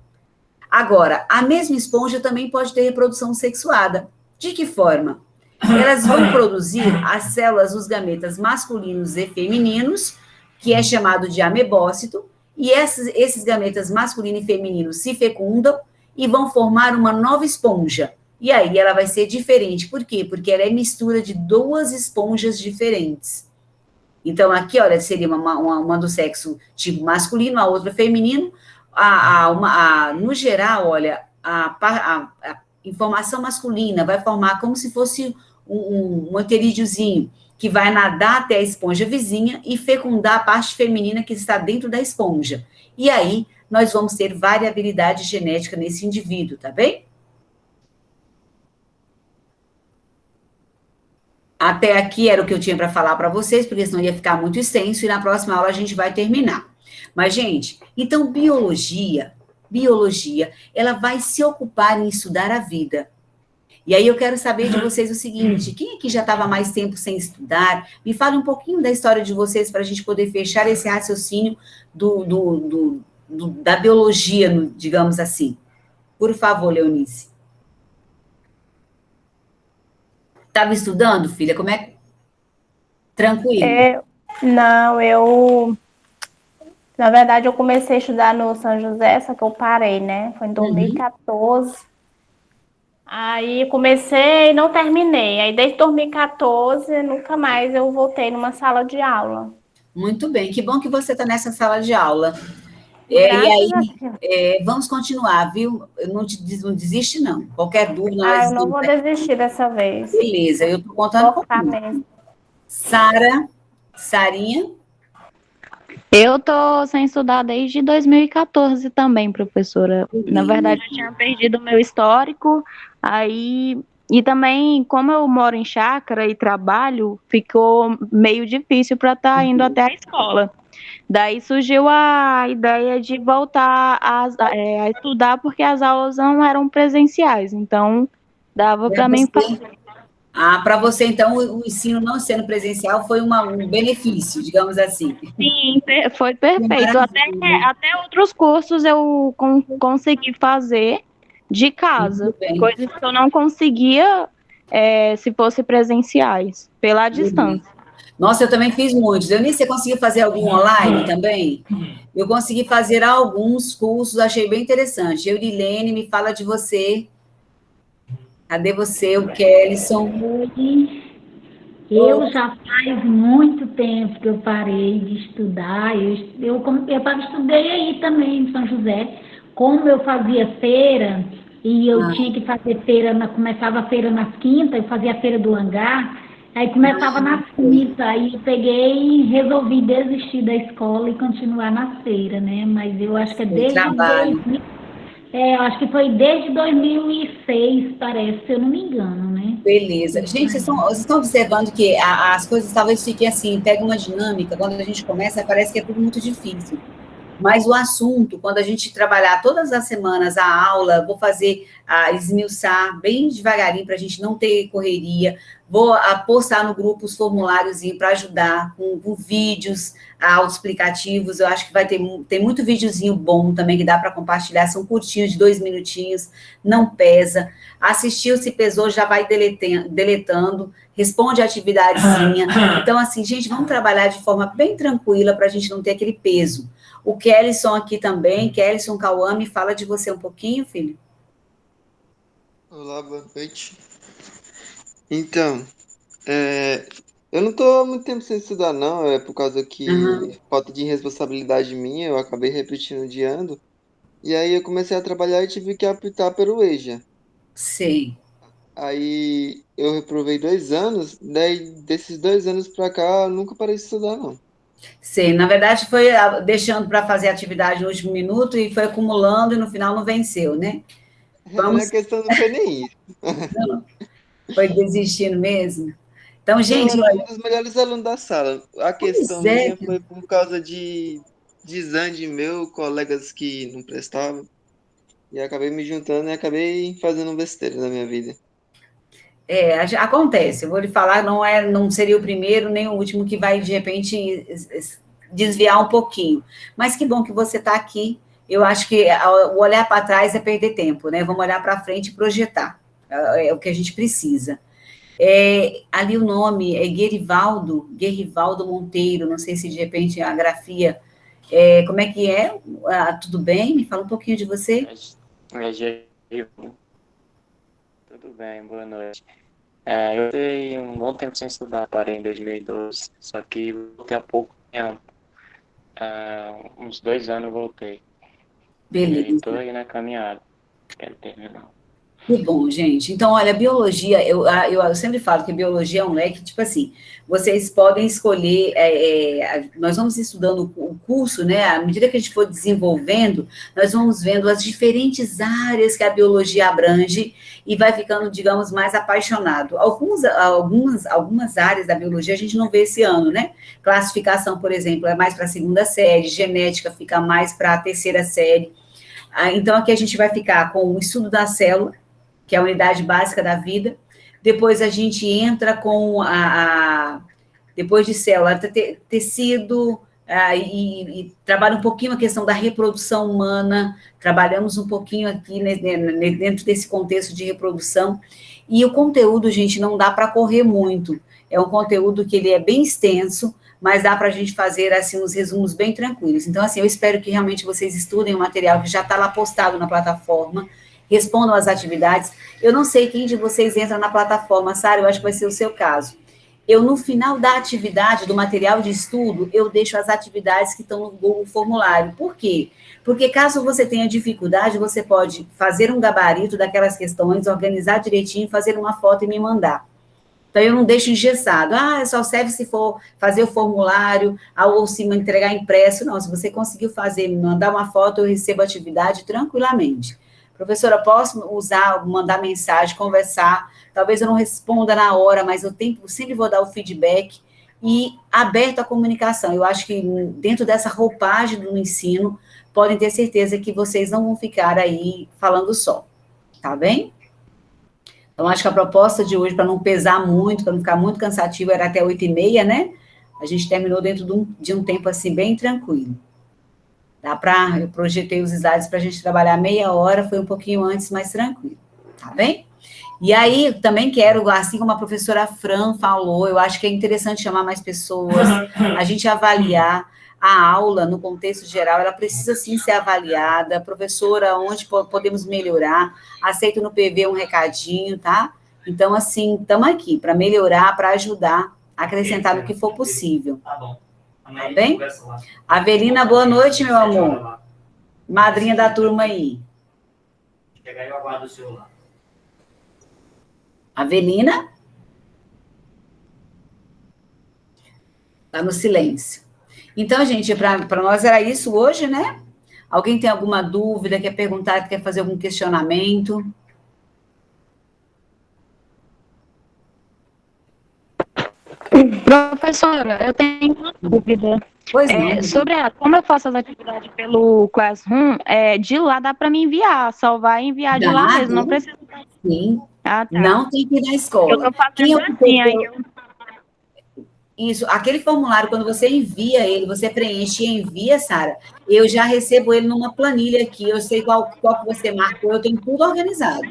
Agora, a mesma esponja também pode ter reprodução sexuada. De que forma? Elas vão produzir as células, os gametas masculinos e femininos, que é chamado de amebócito, e esses gametas masculino e feminino se fecundam e vão formar uma nova esponja. E aí ela vai ser diferente. Por quê? Porque ela é mistura de duas esponjas diferentes. Então, aqui, olha, seria uma do sexo tipo masculino, a outra feminino. No geral, olha, a informação masculina vai formar como se fosse um anterídeozinho, que vai nadar até a esponja vizinha e fecundar a parte feminina que está dentro da esponja. E aí, nós vamos ter variabilidade genética nesse indivíduo, tá bem? Até aqui era o que eu tinha para falar para vocês, porque senão ia ficar muito extenso, e na próxima aula a gente vai terminar. Mas, gente, então, biologia, ela vai se ocupar em estudar a vida. E aí eu quero saber de vocês o seguinte, quem aqui já estava mais tempo sem estudar? Me fale um pouquinho da história de vocês para a gente poder fechar esse raciocínio da biologia, digamos assim. Por favor, Leonice. Estava estudando, filha? Como é? Tranquilo? Não, na verdade, eu comecei a estudar no São José, só que eu parei, né? Foi em 2014. Aí comecei e não terminei. Aí desde 2014, nunca mais eu voltei numa sala de aula. Muito bem, que bom que você está nessa sala de aula. E aí, vamos continuar, viu? Não desiste, não. Qualquer dúvida... Eu não vou desistir dessa vez. Beleza, eu estou contando com você. Sarinha? Eu tô sem estudar desde 2014 também, professora. Na verdade, eu tinha perdido o meu histórico, e também, como eu moro em chácara e trabalho, ficou meio difícil para estar indo até a escola. Daí surgiu a ideia de voltar a estudar, porque as aulas não eram presenciais, então dava para mim fazer. Para você, então, o ensino não sendo presencial foi um benefício, digamos assim. Sim, foi perfeito. Até outros cursos eu consegui fazer de casa, coisas que eu não conseguia se fosse presenciais, pela distância. Nossa, eu também fiz muitos. Você conseguiu fazer algum online também? Eu consegui fazer alguns cursos, achei bem interessante. Eurilene, me fala de você. Cadê você, o Kellyson? Eu já faz muito tempo que eu parei de estudar. Eu estudei aí também em São José. Como eu fazia feira, e eu tinha que fazer feira, começava a feira nas quintas, eu fazia a feira do hangar, aí começava nas quintas, aí eu peguei e resolvi desistir da escola e continuar na feira, né? Mas eu acho que eu acho que foi desde 2006, parece, se eu não me engano, né? Beleza. Gente, vocês estão observando que as coisas talvez fiquem assim, pega uma dinâmica, quando a gente começa, parece que é tudo muito difícil. Mas o assunto, quando a gente trabalhar todas as semanas a aula, vou fazer esmiuçar bem devagarinho para a gente não ter correria, vou postar no grupo os formulários para ajudar, com vídeos autoexplicativos. Eu acho que tem muito videozinho bom também que dá para compartilhar, são curtinhos, de 2 minutinhos, não pesa. Assistiu, se pesou, já vai deletando, responde a atividadezinha. Então, assim, gente, vamos trabalhar de forma bem tranquila para a gente não ter aquele peso. O Kellyson aqui também, Kellyson Cauã, fala de você um pouquinho, filho. Olá, boa noite. Então, eu não estou há muito tempo sem estudar, não. É por causa que falta de responsabilidade minha, eu acabei repetindo de ano. E aí eu comecei a trabalhar e tive que optar pelo EJA. Sim. Aí eu reprovei 2 anos, daí desses 2 anos pra cá eu nunca parei de estudar, não. Sim, na verdade foi deixando para fazer atividade no último minuto e foi acumulando e no final não venceu, né? A questão não foi nem isso. Não, foi desistindo mesmo. Então, Eu gente, era olha, um dos melhores alunos da sala. A questão pois é, minha foi por causa de desânimo meu, colegas que não prestavam. E acabei me juntando e acabei fazendo besteira na minha vida. acontece. Eu vou lhe falar, não seria o primeiro nem o último que vai, de repente, desviar um pouquinho. Mas que bom que você está aqui. Eu acho que o olhar para trás é perder tempo, né? Vamos olhar para frente e projetar. É o que a gente precisa. Ali o nome é Guerivaldo Monteiro, não sei se de repente a grafia, como é que é? Tudo bem? Me fala um pouquinho de você. Tudo bem, boa noite. Eu tenho um bom tempo sem estudar, parei em 2012, só que voltei há pouco tempo, uns 2 anos eu voltei. Beleza. E estou aí na caminhada, quero terminar. Que bom, gente. Então, olha, biologia, eu sempre falo que biologia é um leque, tipo assim, vocês podem escolher, nós vamos estudando o curso, né, à medida que a gente for desenvolvendo, nós vamos vendo as diferentes áreas que a biologia abrange e vai ficando, digamos, mais apaixonado. Algumas áreas da biologia a gente não vê esse ano, né? Classificação, por exemplo, é mais para a 2ª série, genética fica mais para a 3ª série. Então, aqui a gente vai ficar com o estudo da célula, que é a unidade básica da vida. Depois a gente entra com depois de célula, tecido, e trabalha um pouquinho a questão da reprodução humana, trabalhamos um pouquinho aqui dentro desse contexto de reprodução, e o conteúdo, gente, não dá para correr muito, é um conteúdo que ele é bem extenso, mas dá para a gente fazer, assim, uns resumos bem tranquilos. Então, assim, eu espero que realmente vocês estudem o material que já está lá postado na plataforma, respondam às atividades. Eu não sei quem de vocês entra na plataforma, Sara, eu acho que vai ser o seu caso. No final da atividade, do material de estudo, eu deixo as atividades que estão no Google Formulário. Por quê? Porque caso você tenha dificuldade, você pode fazer um gabarito daquelas questões, organizar direitinho, fazer uma foto e me mandar. Então, eu não deixo engessado. Só serve se for fazer o formulário, ou se me entregar impresso. Não, se você conseguiu fazer, me mandar uma foto, eu recebo a atividade tranquilamente. Professora, posso mandar mensagem, conversar, talvez eu não responda na hora, mas eu sempre vou dar o feedback e aberto à comunicação. Eu acho que dentro dessa roupagem do ensino, podem ter certeza que vocês não vão ficar aí falando só, tá bem? Então, acho que a proposta de hoje, para não pesar muito, para não ficar muito cansativo, era até 8h30, né? A gente terminou dentro de um tempo assim, bem tranquilo. Eu projetei os slides para a gente trabalhar meia hora, foi um pouquinho antes, mais tranquilo, tá bem? E aí, também quero, assim como a professora Fran falou, eu acho que é interessante chamar mais pessoas, a gente avaliar a aula no contexto geral, ela precisa sim ser avaliada, professora, onde podemos melhorar, aceito no PV um recadinho, tá? Então, assim, estamos aqui para melhorar, para ajudar, acrescentar no que for possível. Tá bom. Tá bem? Avelina, boa noite, meu amor. Madrinha da turma aí. Chegar e eu aguardo o celular. Avelina? Tá no silêncio. Então, gente, para nós era isso hoje, né? Alguém tem alguma dúvida, quer perguntar, quer fazer algum questionamento? Professora, eu tenho uma dúvida. Pois não. Sobre como eu faço as atividades pelo Classroom, de lá dá para me enviar, só vai enviar de lá mesmo, não precisa. Sim. Ah, tá. Não tem que ir na Eu escola. tô Quem fazendo assim, aí eu... Isso, aquele formulário, quando você envia ele, você preenche e envia, Sara, eu já recebo ele numa planilha aqui, eu sei qual que você marcou, eu tenho tudo organizado.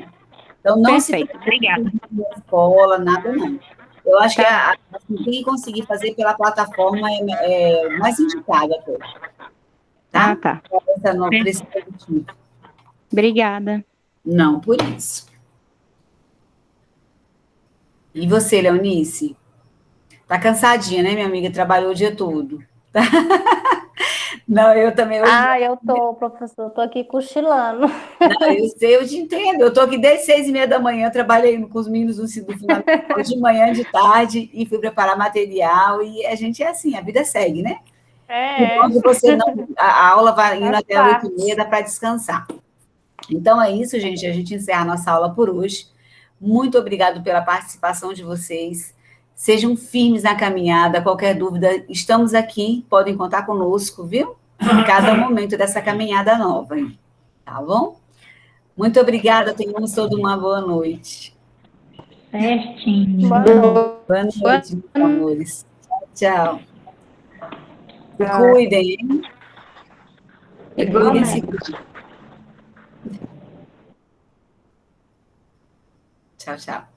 Então, não se Perfeito, obrigada. na escola, nada não. Eu acho que Tá. assim, quem conseguir fazer pela plataforma é mais indicado até. Tá? Ah, tá. Essa não precisa de tipo. Obrigada. Não, por isso. E você, Leonice? Tá cansadinha, né, minha amiga? Trabalhou o dia todo. Não, eu também. Eu tô, professor, tô aqui cochilando. Não, eu sei, eu te entendo. Eu tô aqui desde 6h30 da manhã, trabalhei com os meninos do fundamental de manhã, de tarde, e fui preparar material, e a gente é assim, a vida segue, né? Quando você não, a aula vai indo até 8h30, dá para descansar. Então é isso, gente. A gente encerra a nossa aula por hoje. Muito obrigado pela participação de vocês. Sejam firmes na caminhada. Qualquer dúvida, estamos aqui. Podem contar conosco, viu? Em cada momento dessa caminhada nova. Tá bom? Muito obrigada. Tenhamos todos uma boa noite. Certinho. Boa noite, meus amores. Tchau. Se cuidem, hein? Cuidem-se. Tchau, tchau.